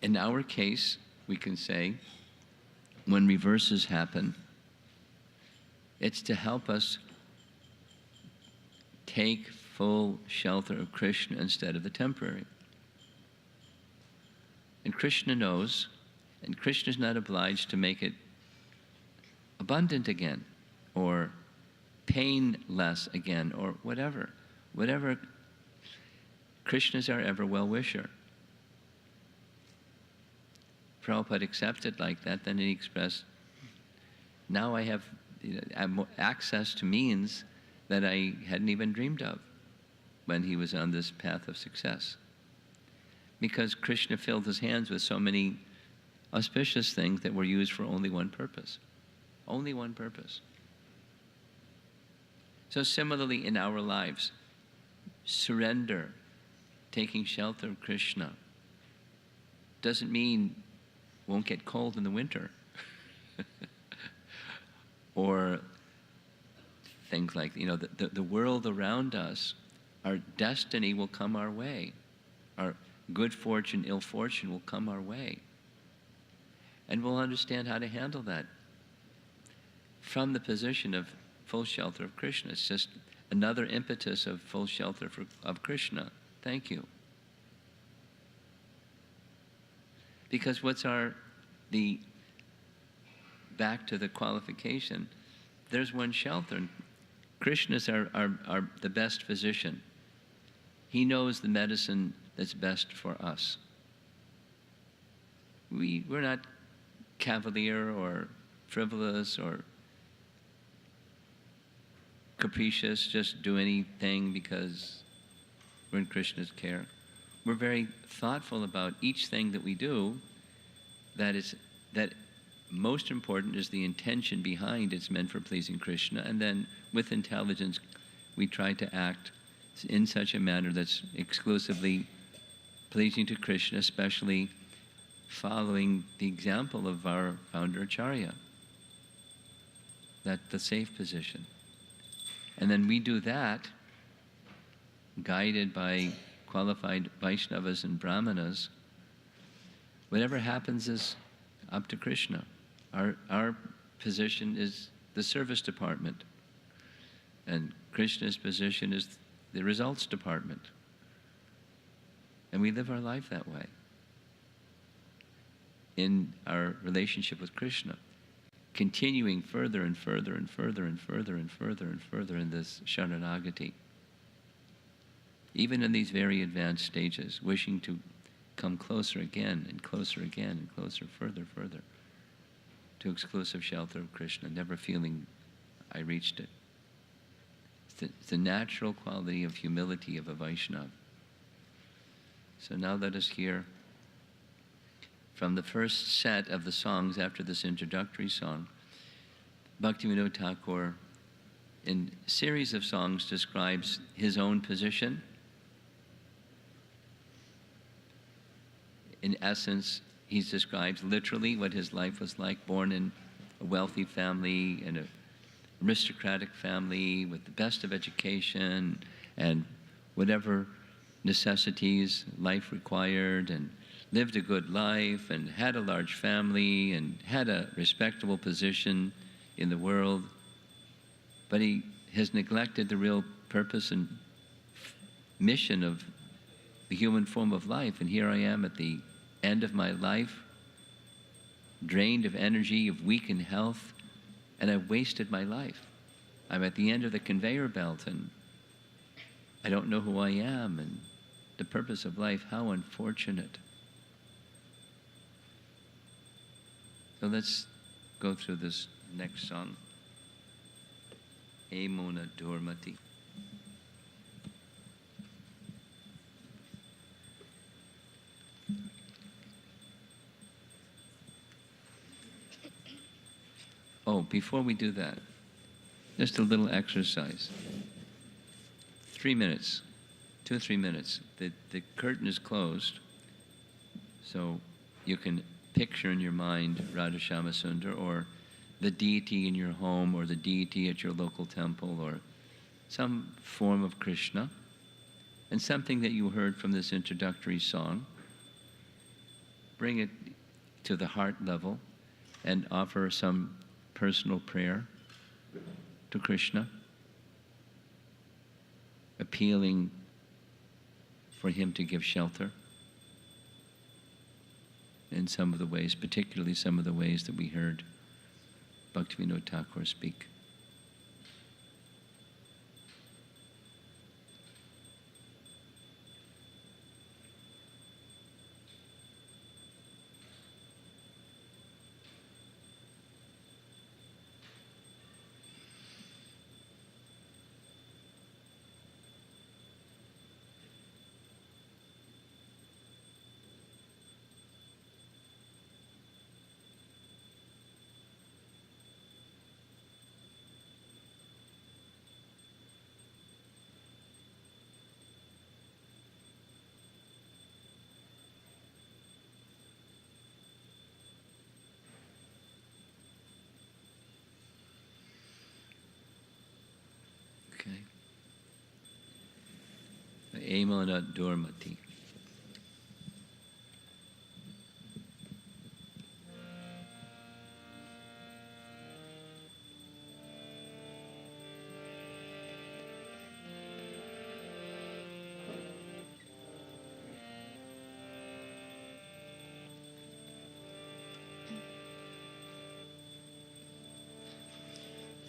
In our case, we can say, when reverses happen, it's to help us take full shelter of Krishna instead of the temporary. And Krishna knows, and Krishna is not obliged to make it abundant again, or painless again, or whatever. Whatever. Krishna is our ever well-wisher. Prabhupada accepted like that, then he expressed, now I have access to means that I hadn't even dreamed of when he was on this path of success. Because Krishna filled his hands with so many auspicious things that were used for only one purpose. Only one purpose. So similarly in our lives, surrender, taking shelter of Krishna, doesn't mean won't get cold in the winter. Or things like, the world around us, our destiny will come our way. Our good fortune, ill fortune will come our way. And we'll understand how to handle that from the position of full shelter of Krishna. It's just another impetus of full shelter of Krishna. Thank you. Because back to the qualification, there's one shelter. Krishna is the best physician. He knows the medicine that's best for us. We're not cavalier or frivolous or capricious, just do anything because we're in Krishna's care. We're very thoughtful about each thing that we do. That most important is the intention behind it's meant for pleasing Krishna, and then with intelligence we try to act in such a manner that's exclusively pleasing to Krishna, especially following the example of our founder Acharya. That's the safe position. And then we do that, guided by qualified Vaishnavas and Brahmanas. Whatever happens is up to Krishna. Our position is the service department, and Krishna's position is the results department. And we live our life that way in our relationship with Krishna, continuing further and further and further and further and further and further in this Sharanagati. Even in these very advanced stages, wishing to come closer again and closer again and closer, further, further, to exclusive shelter of Krishna, never feeling I reached it. It's the natural quality of humility of a Vaishnava. So now let us hear from the first set of the songs after this introductory song. Bhaktivinoda Thakur, in a series of songs, describes his own position. In essence, he describes literally what his life was like, born in a wealthy family, in an aristocratic family, with the best of education and whatever necessities life required, and lived a good life, and had a large family, and had a respectable position in the world. But he has neglected the real purpose and mission of the human form of life. And here I am at the end of my life, drained of energy, of weakened health, and I've wasted my life. I'm at the end of the conveyor belt, and I don't know who I am, and the purpose of life, how unfortunate. So let's go through this next song. Hey Mona Durmati. Oh, before we do that, just a little exercise. 3 minutes, 2 or 3 minutes. The curtain is closed, so you can picture in your mind Radha Shyama or the deity in your home or the deity at your local temple or some form of Krishna, and something that you heard from this introductory song. Bring it to the heart level and offer some personal prayer to Krishna, appealing for him to give shelter in some of the ways, particularly some of the ways that we heard Bhaktivinoda Thakur speak. Okay. Amana Durmati.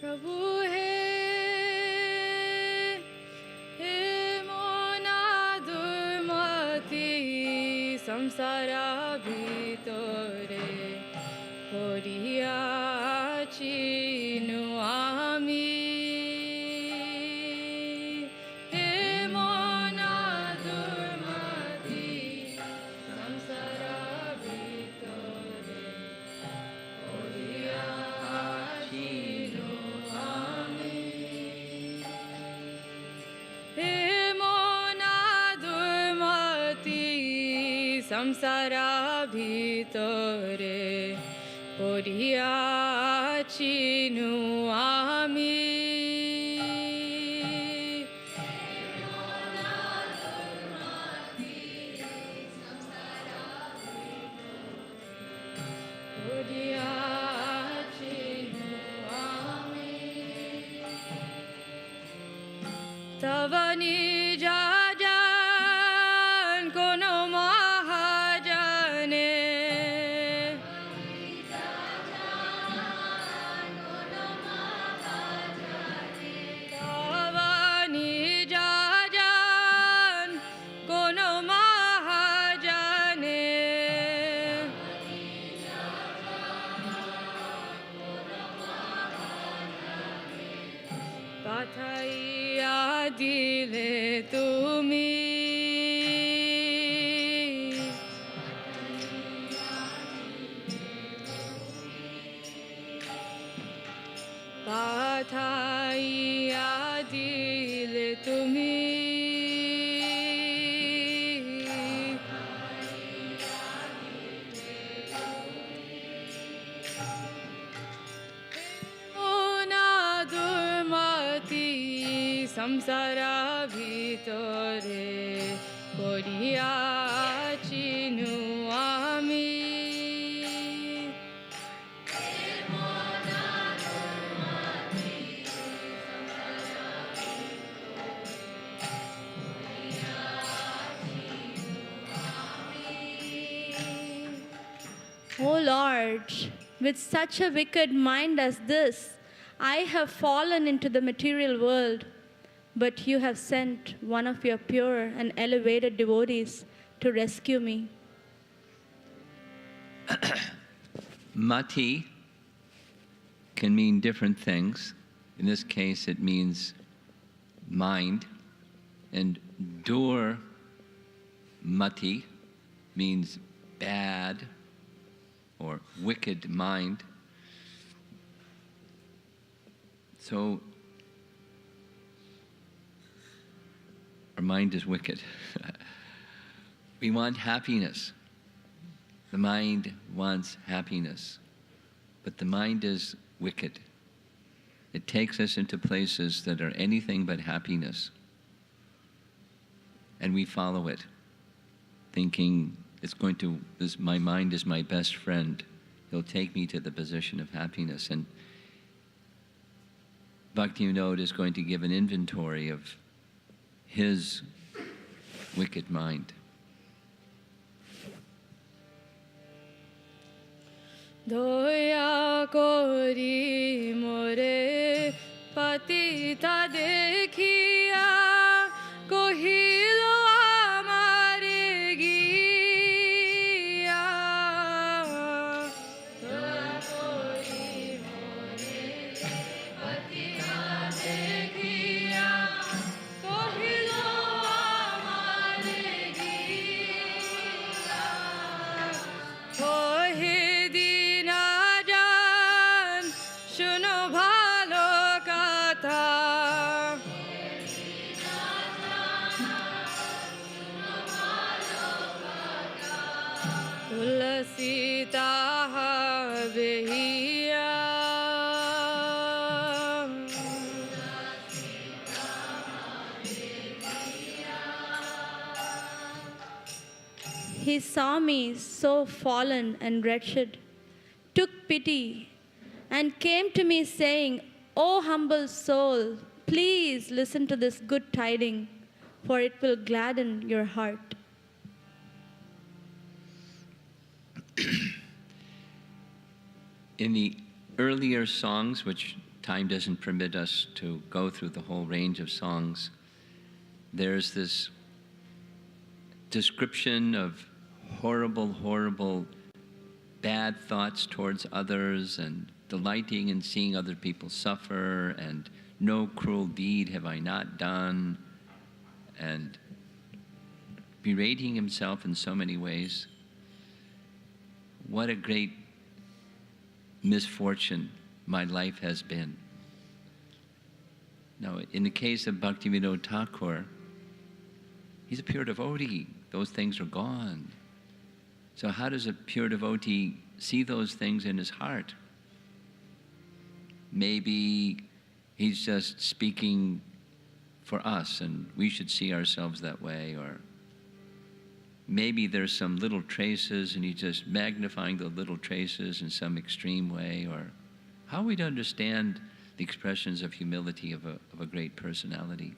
प्रभु हे मोना दुर्मति संसारा ভিতরে পড়িয়াছি নু আমি হে মোনা দুর্মতি সংসারা ভিতরে পড়িয়াছি সংসারা ভিতরে পড়িয়াছি নু আমি পড়িয়াছি নু আমি তব নিজ পাঠাইয়া দিলে তুমি পাঠাইয়া দিলে তুমি সংসারা ভিতরে পড়িয়াছি নু আমি O Lord, with such a wicked mind as this, I have fallen into the material world. But you have sent one of your pure and elevated devotees to rescue me. Mati can mean different things. In this case, it means mind. And dur mati means bad or wicked mind. So, our mind is wicked. We want happiness. The mind wants happiness. But the mind is wicked. It takes us into places that are anything but happiness. And we follow it, thinking my mind is my best friend. He'll take me to the position of happiness. And Bhaktivinoda is going to give an inventory of his wicked mind. Doya kori more patita dekhiya kohilo amare giya. Doya kori more patita dekhiya kohilo amare giya. Kohi শুনো ভালো কথা তুলসী তাহাবে হিয়া He saw me so fallen and wretched, took pity, and came to me saying, "O humble soul, please listen to this good tiding, for it will gladden your heart." In the earlier songs, which time doesn't permit us to go through the whole range of songs, there's this description of horrible, bad thoughts towards others, and delighting in seeing other people suffer, and no cruel deed have I not done, and berating himself in so many ways. What a great misfortune my life has been. Now, in the case of Bhaktivinoda Thakur, he's a pure devotee. Those things are gone. So how does a pure devotee see those things in his heart? Maybe he's just speaking for us and we should see ourselves that way, or maybe there's some little traces and he's just magnifying the little traces in some extreme way, or how are we to understand the expressions of humility of a great personality?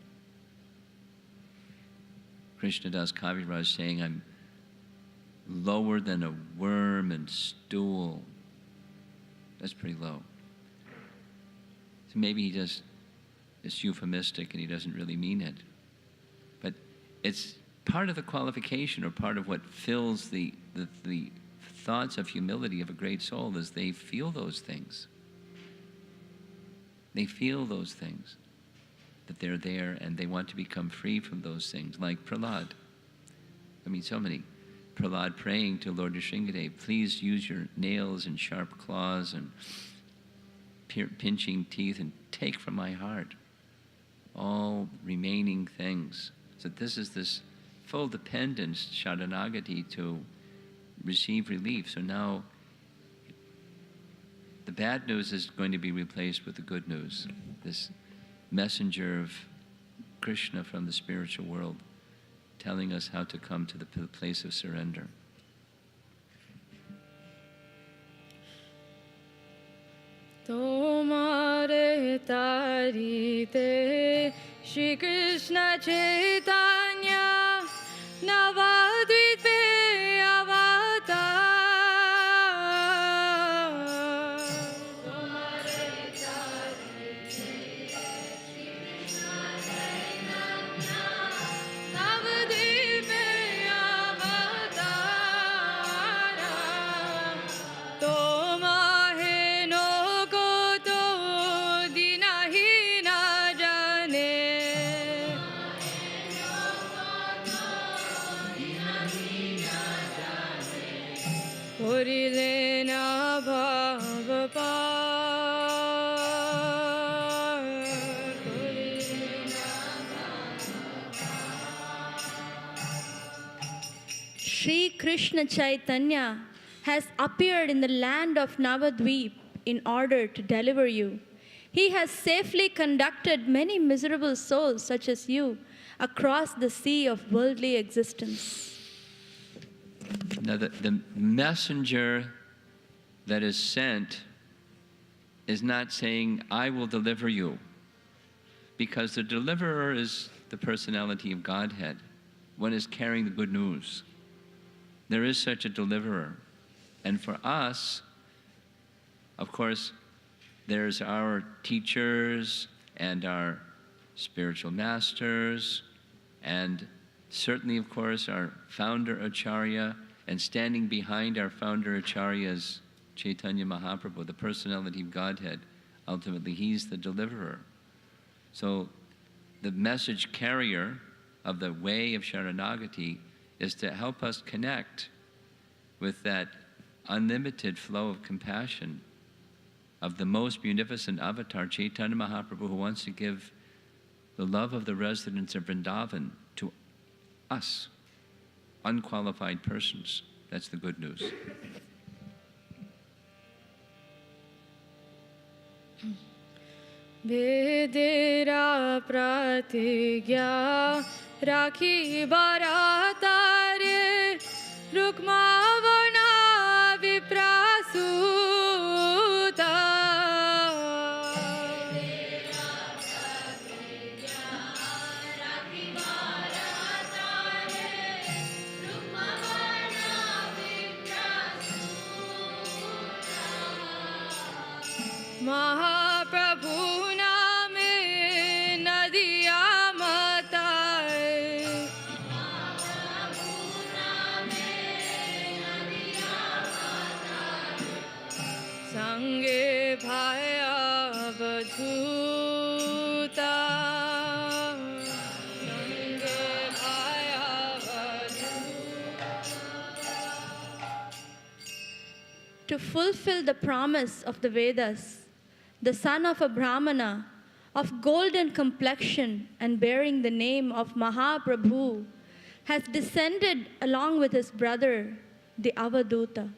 Krishnadas Kaviraj saying, I'm lower than a worm and stool. That's pretty low. So maybe he just is euphemistic and he doesn't really mean it. But it's part of the qualification, or part of what fills the thoughts of humility of a great soul, is they feel those things. They feel those things, that they're there, and they want to become free from those things, like Prahlad. I mean, so many. Prahlad praying to Lord Nrsimhadev, please use your nails and sharp claws and pinching teeth and take from my heart all remaining things. So this is this full dependence, sharanagati, to receive relief. So now the bad news is going to be replaced with the good news. This messenger of Krishna from the spiritual world telling us how to come to the place of surrender. Tomare tarite Shri Krishna Chaitanya Navadvipe avatar. Sri Krishna Chaitanya has appeared in the land of Navadvip in order to deliver you. He has safely conducted many miserable souls such as you across the sea of worldly existence. Now the messenger that is sent is not saying, I will deliver you, because the deliverer is the personality of Godhead. One is carrying the good news. There is such a deliverer. And for us, of course, there's our teachers and our spiritual masters, and certainly, of course, our founder Acharya, and standing behind our founder Acharya is Chaitanya Mahaprabhu, the personality of Godhead. Ultimately, he's the deliverer. So the message carrier of the way of Sharanagati is to help us connect with that unlimited flow of compassion of the most munificent avatar, Chaitanya Mahaprabhu, who wants to give the love of the residents of Vrindavan to us, unqualified persons. That's the good news. Vedera pratigya rakhi baratare rukmavana viprasuta Mahaprabhu name nadiya mataye sange bhaya vadhuta sange bhaya vadhuta. To fulfill the promise of the Vedas, the son of a Brahmana, of golden complexion and bearing the name of Mahaprabhu, has descended along with his brother, the Avaduta.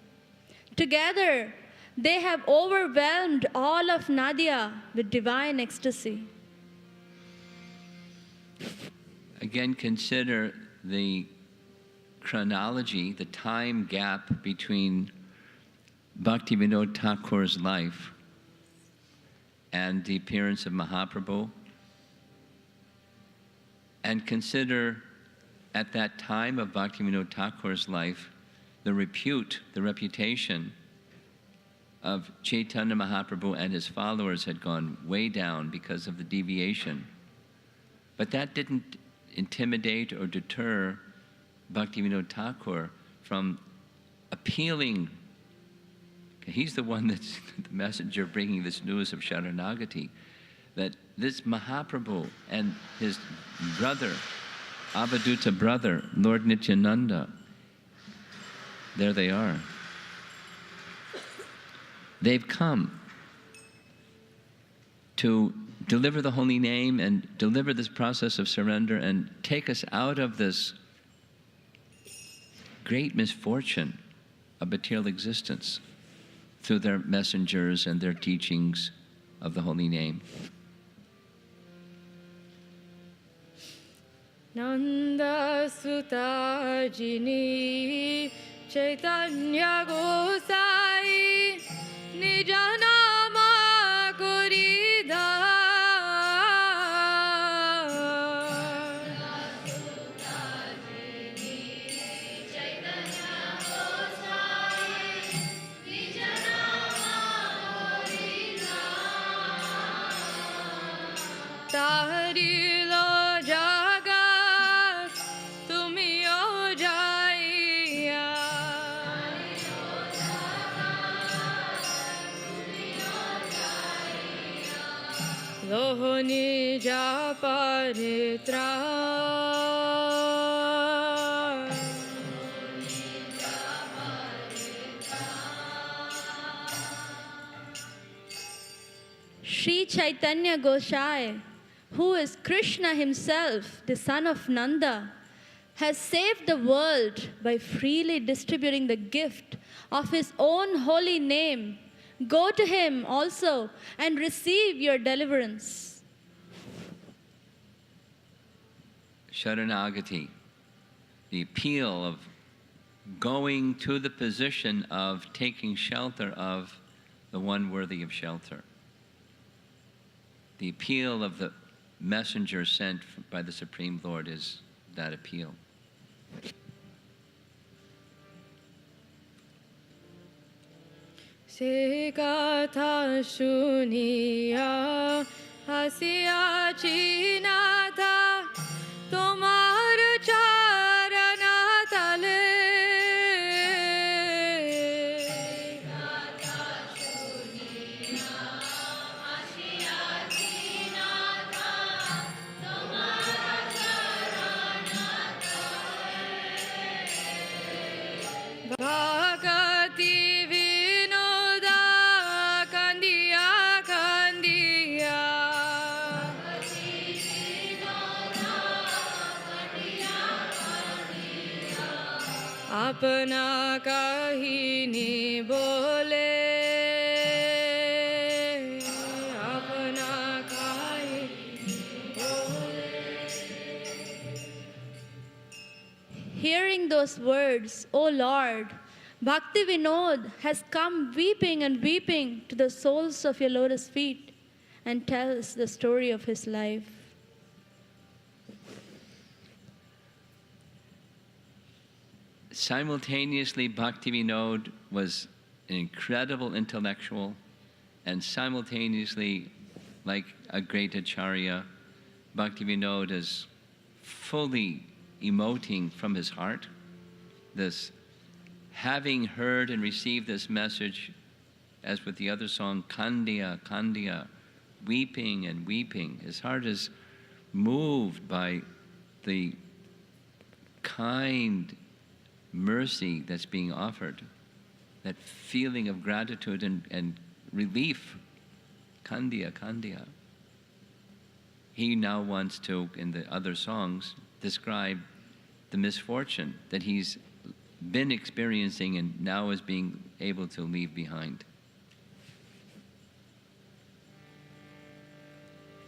Together, they have overwhelmed all of Nadia with divine ecstasy. Again, consider the chronology, the time gap between Bhaktivinoda Thakur's life and the appearance of Mahaprabhu, and consider at that time of Bhaktivinoda Thakur's life the repute, the reputation of Chaitanya Mahaprabhu and his followers had gone way down because of the deviation. But that didn't intimidate or deter Bhaktivinoda Thakur from appealing. He's the one that's the messenger bringing this news of Sharanagati, that this Mahaprabhu and his brother, Avaduta brother, Lord Nityananda, there they are. They've come to deliver the holy name and deliver this process of surrender and take us out of this great misfortune of material existence through their messengers and their teachings of the holy name. Nanda Sutta Jini Chaitanya Gosai Nija Nama Koridha Tahari lo jagat tumi ho jaiya lohoni Japa Retreat. Sri Chaitanya Gosai, who is Krishna himself, the son of Nanda, has saved the world by freely distributing the gift of his own holy name. Go to him also and receive your deliverance. Sharanagati, the appeal of going to the position of taking shelter of the one worthy of shelter. The appeal of the messenger sent by the Supreme Lord is that appeal. Se katha shuniya hasiya chinata tomar charana tale. Bhagati vinoda kandiya kandiya. अपना कहीं नहीं बोले, अपना कहीं Hearing those words, O Lord, Bhakti Vinod has come weeping and weeping to the soles of your lotus feet and tells the story of his life. Simultaneously, Bhaktivinoda was an incredible intellectual, and simultaneously, like a great acharya, Bhaktivinoda is fully emoting from his heart this, having heard and received this message, as with the other song, Kandya, Kandya, weeping and weeping. His heart is moved by the kind mercy that's being offered, that feeling of gratitude and relief. Kandya, Kandya. He now wants to, in the other songs, describe the misfortune that he's been experiencing and now is being able to leave behind.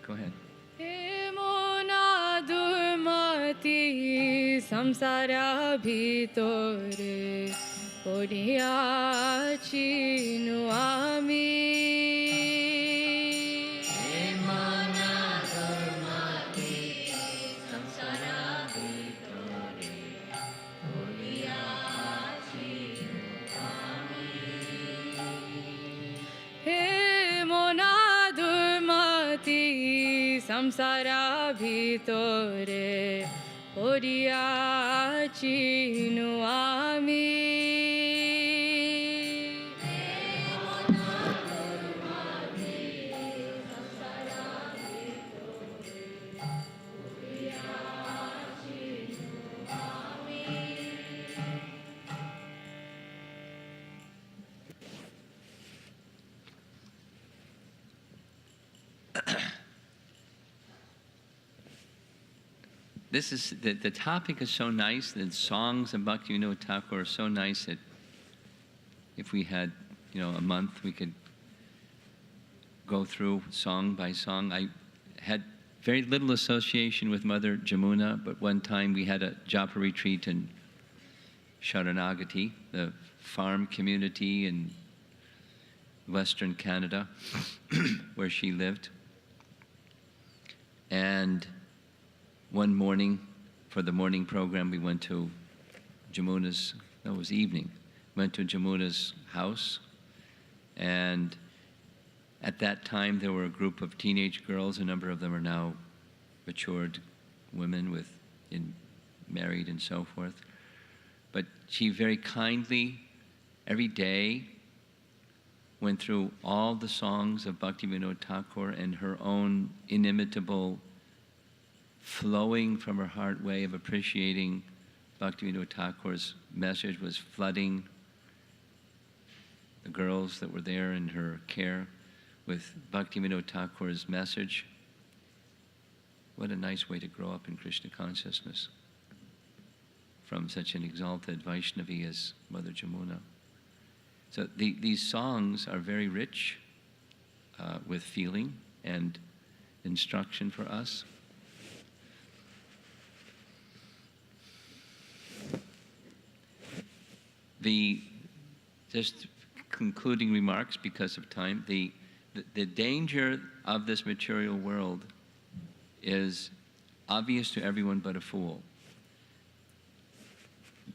Go ahead. Emona durmati samsara bhitore podiya chinu ami. Samsara bhitore podiya chinu ami. This is, the topic is so nice, the songs of Bhaktivinoda Thakur are so nice that if we had, a month, we could go through song by song. I had very little association with Mother Jamuna, but one time we had a Japa Retreat in Sharanagati, the farm community in Western Canada, where she lived. And one morning, for the morning program, we went to Jamuna's, no, it was evening, went to Jamuna's house, and at that time there were a group of teenage girls, a number of them are now matured women married and so forth. But she very kindly, every day, went through all the songs of Bhaktivinoda Thakur and her own inimitable flowing from her heart way of appreciating Bhaktivinoda Thakur's message was flooding the girls that were there in her care with Bhaktivinoda Thakur's message. What a nice way to grow up in Krishna consciousness. from such an exalted Vaishnavi as Mother Jamuna. So these songs are very rich with feeling and instruction for us. Just concluding remarks because of time, the danger of this material world is obvious to everyone but a fool.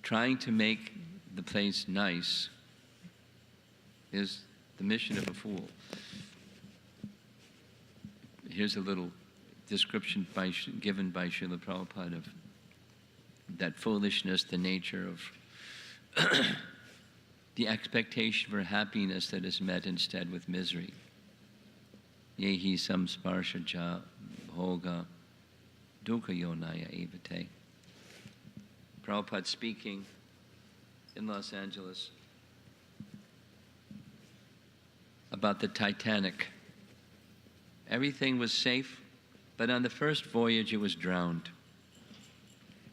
Trying to make the place nice is the mission of a fool. Here's a little description given by Srila Prabhupada of that foolishness, the nature of the expectation for happiness that is met instead with misery. Yehi samsparsha ja bhoga dukkha yonaya evate. Prabhupada speaking in Los Angeles about the Titanic. Everything was safe, but on the first voyage it was drowned.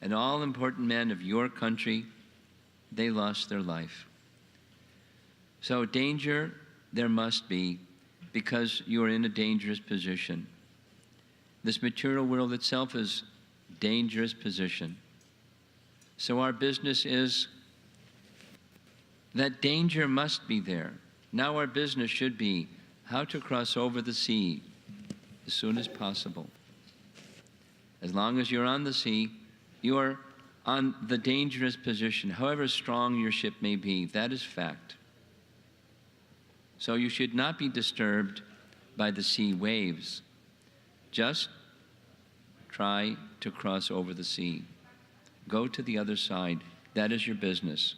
And all important men of your country, they lost their life. So danger there must be, because you are in a dangerous position. This material world itself is a dangerous position. So our business is that danger must be there. Now our business should be how to cross over the sea as soon as possible. As long as you're on the sea, you are on the dangerous position. However strong your ship may be, that is fact. So you should not be disturbed by the sea waves. Just try to cross over the sea. Go to the other side. That is your business.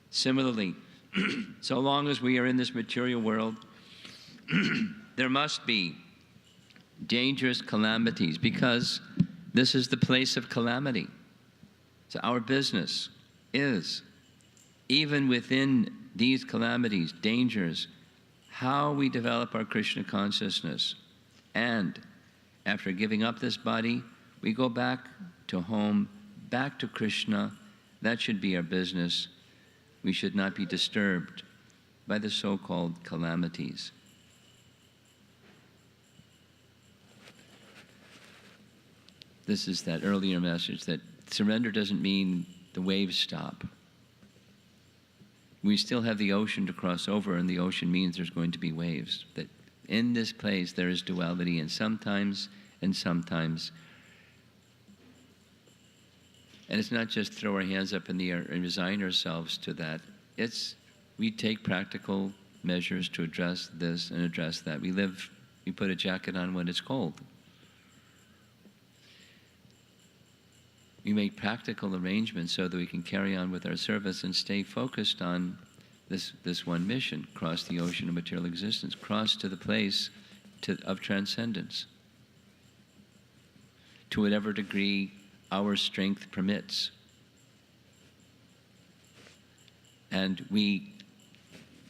Similarly, so long as we are in this material world, there must be dangerous calamities, because this is the place of calamity. So our business is, even within these calamities, dangers, how we develop our Krishna consciousness. And after giving up this body, we go back to home, back to Krishna. That should be our business. We should not be disturbed by the so-called calamities. This is that earlier message that surrender doesn't mean the waves stop. We still have the ocean to cross over, and the ocean means there's going to be waves. That in this place there is duality, and sometimes. And it's not just throw our hands up in the air and resign ourselves to that. We take practical measures to address this and address that. We put a jacket on when it's cold. We make practical arrangements so that we can carry on with our service and stay focused on this one mission: cross the ocean of material existence, cross to the place of transcendence, to whatever degree our strength permits. And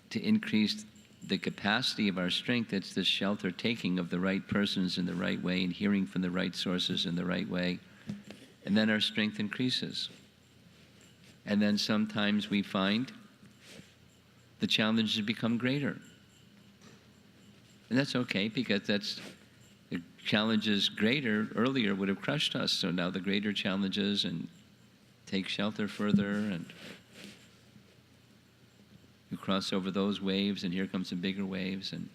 to increase the capacity of our strength, it's the shelter taking of the right persons in the right way and hearing from the right sources in the right way. And then our strength increases. And then sometimes we find the challenges become greater. And that's okay, because the challenges greater earlier would have crushed us. So now the greater challenges, and take shelter further, and you cross over those waves, and here comes the bigger waves, and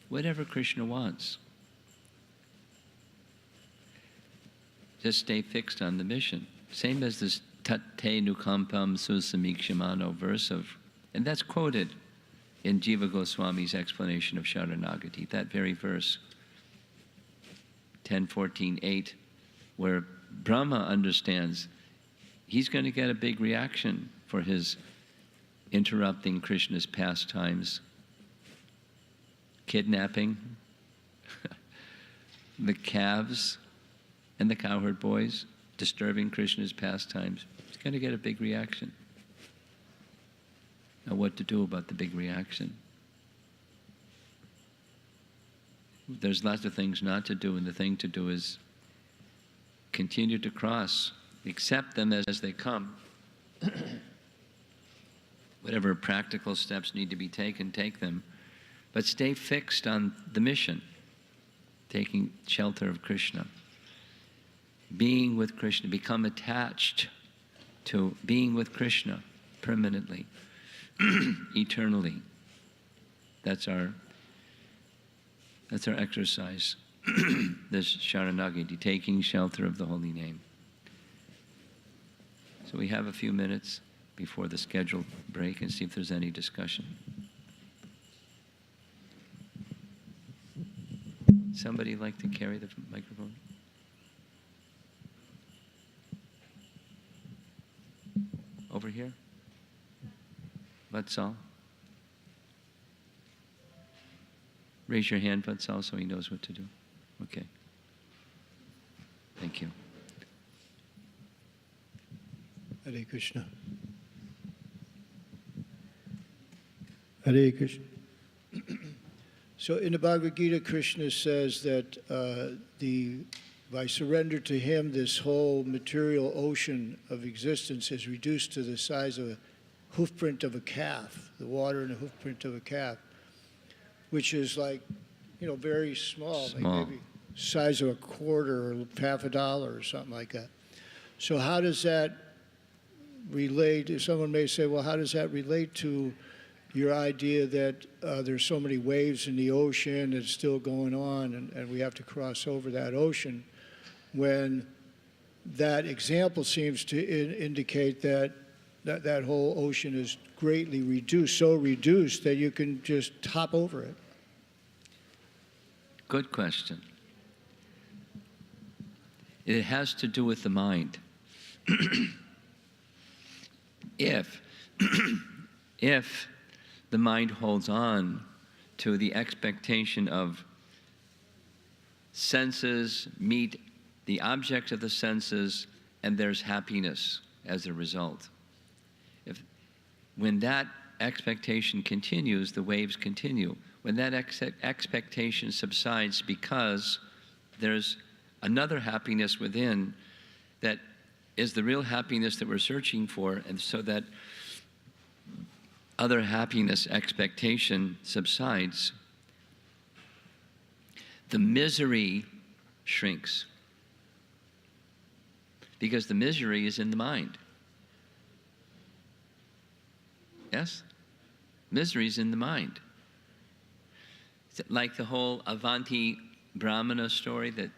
whatever Krishna wants. Just stay fixed on the mission. Same as this tat te nukampam susamikshimano verse and that's quoted in Jiva Goswami's explanation of Sharanagati, that very verse, 10.14.8, where Brahma understands he's going to get a big reaction for his interrupting Krishna's pastimes, kidnapping the calves and the cowherd boys, disturbing Krishna's pastimes. He's going to get a big reaction. Now, what to do about the big reaction? There's lots of things not to do, and the thing to do is continue to cross accept them as they come. Whatever practical steps need to be taken, take them. But stay fixed on the mission, taking shelter of Krishna. Being with Krishna, become attached to being with Krishna permanently, eternally. That's our exercise. This Sharanagati, taking shelter of the holy name. So we have a few minutes before the scheduled break and see if there's any discussion. Somebody like to carry the microphone? Over here? Vatsal? Raise your hand, Vatsal, so he knows what to do. Okay. Thank you. Hare Krishna. Hare Krishna. So in the Bhagavad Gita, Krishna says that by surrender to him, this whole material ocean of existence is reduced to the size of a hoofprint of a calf, the water in the hoofprint of a calf, which is like, very small. Like maybe size of a quarter or half a dollar or something like that. So how does that relate? Someone may say, well, how does that relate to your idea that there's so many waves in the ocean that's still going on and we have to cross over that ocean, when that example seems to indicate that whole ocean is greatly reduced, so reduced that you can just hop over it? Good question. It has to do with the mind. If the mind holds on to the expectation of senses meet the object of the senses and there's happiness as a result. When that expectation continues, the waves continue. When that expectation subsides because there's another happiness within that is the real happiness that we're searching for, and so that other happiness expectation subsides, the misery shrinks. Because the misery is in the mind. Yes? Misery is in the mind. Like the whole Avanti Brahmana story that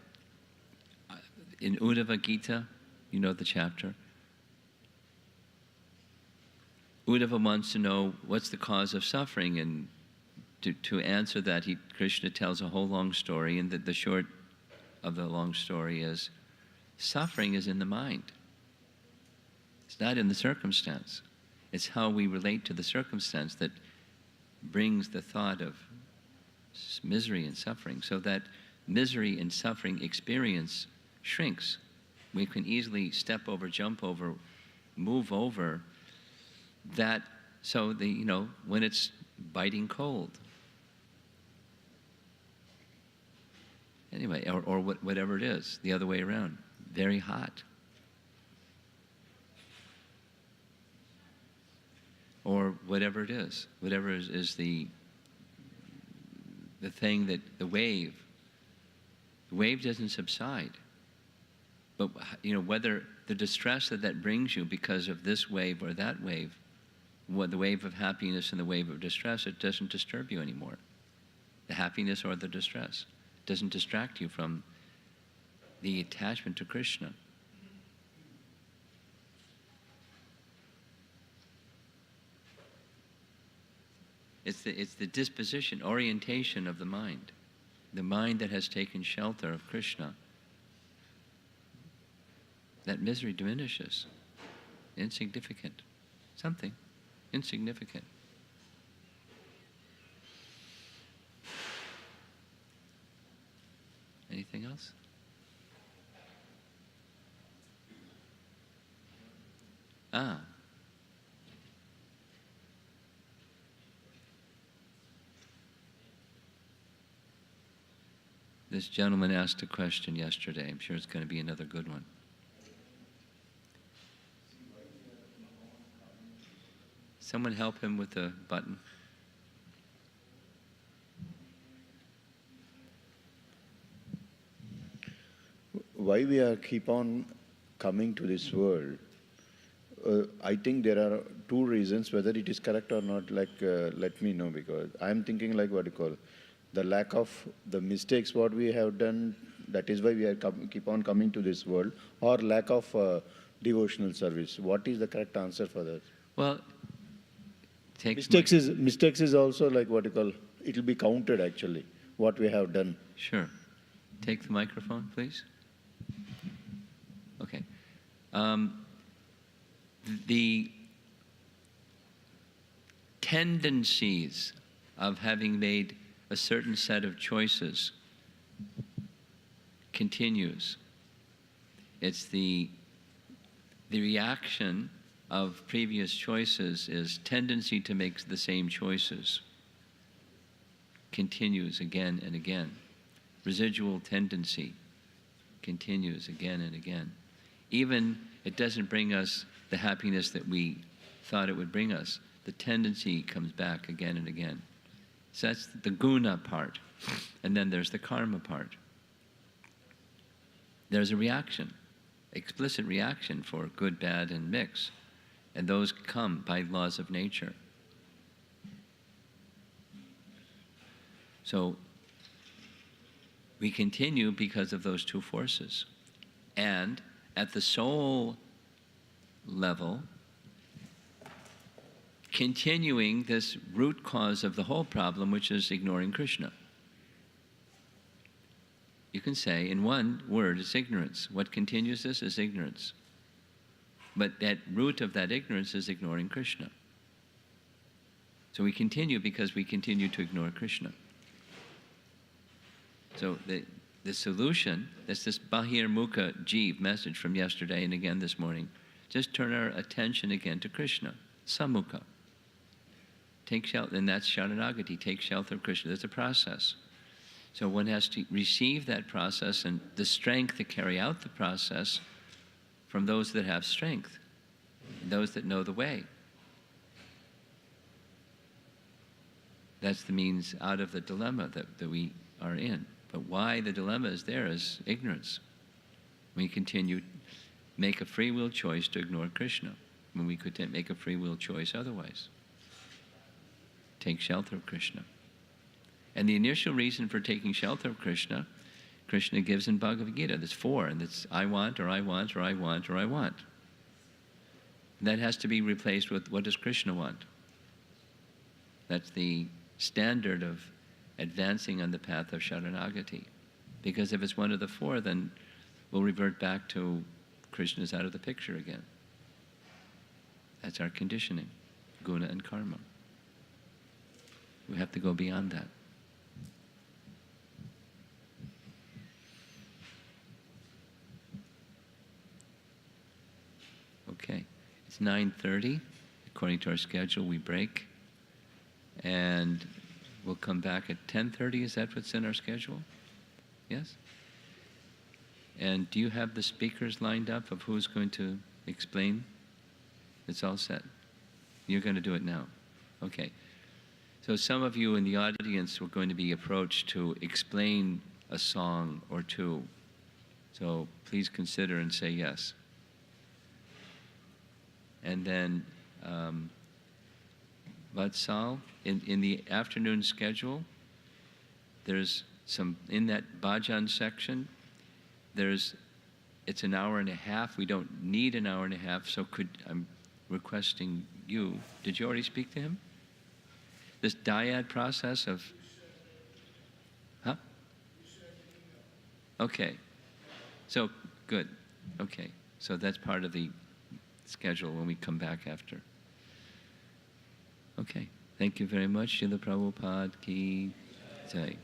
in Uddhava Gita, you know the chapter. Uddhava wants to know what's the cause of suffering, and to answer that, Krishna tells a whole long story, and the short of the long story is, suffering is in the mind. It's not in the circumstance. It's how we relate to the circumstance that brings the thought of misery and suffering. So that misery and suffering experience shrinks. We can easily step over, jump over, move over that. So when it's biting cold, anyway, or whatever it is, the other way around, very hot, or whatever it is, whatever is the thing that the wave doesn't subside. But whether the distress that brings you because of this wave or that wave, the wave of happiness and the wave of distress, it doesn't disturb you anymore. The happiness or the distress doesn't distract you from the attachment to Krishna. It's the disposition, orientation of the mind that has taken shelter of Krishna. That misery diminishes. Insignificant. Something insignificant. Anything else? This gentleman asked a question yesterday. I'm sure it's going to be another good one. Someone help him with the button. Why we are keep on coming to this world? I think there are two reasons. Whether it is correct or not, let me know, because I am thinking like what you call the lack of the mistakes what we have done. That is why we are keep on coming to this world, or lack of devotional service. What is the correct answer for that? Well, mistakes is also like what you call. It will be counted actually what we have done. Sure. Take the microphone, please. Okay. The tendencies of having made a certain set of choices continues. It's the reaction of previous choices is tendency to make the same choices. Continues again and again. Residual tendency continues again and again. Even it doesn't bring us the happiness that we thought it would bring us. The tendency comes back again and again. So that's the guna part. And then there's the karma part. There's a reaction, explicit reaction for good, bad, and mix. And those come by laws of nature. So we continue because of those two forces. And at the soul level, continuing this root cause of the whole problem, which is ignoring Krishna. You can say, in one word, it's ignorance. What continues this is ignorance. But that root of that ignorance is ignoring Krishna. So we continue because we continue to ignore Krishna. So the solution, that's this Bahir Mukha Jeev message from yesterday and again this morning. Just turn our attention again to Krishna, Samukha. Take shelter, and that's Sharanagati, take shelter of Krishna. There's a process. So one has to receive that process and the strength to carry out the process from those that have strength, those that know the way. That's the means out of the dilemma that we are in. But why the dilemma is there is ignorance. We continue make a free will choice to ignore Krishna when we could make a free will choice otherwise. Take shelter of Krishna. And the initial reason for taking shelter of Krishna, Krishna gives in Bhagavad Gita. There's four, and it's I want, or I want, or I want, or I want. And that has to be replaced with what does Krishna want? That's the standard of advancing on the path of Sharanagati. Because if it's one of the four, then we'll revert back to Krishna's out of the picture again. That's our conditioning, guna and karma. We have to go beyond that. Okay, it's 9:30. According to our schedule, we break. And we'll come back at 10:30. Is that what's in our schedule? Yes? And do you have the speakers lined up of who's going to explain? It's all set. You're going to do it now. Okay. So some of you in the audience were going to be approached to explain a song or two. So please consider and say yes. And then Vatsal, in the afternoon schedule, there's some, in that bhajan section, it's an hour and a half. We don't need an hour and a half, so I'm requesting you. Did you already speak to him? This dyad process of, huh? Okay. So, good. Okay. So that's part of the schedule when we come back after. Okay. Thank you very much. Srila Prabhupada ki jai.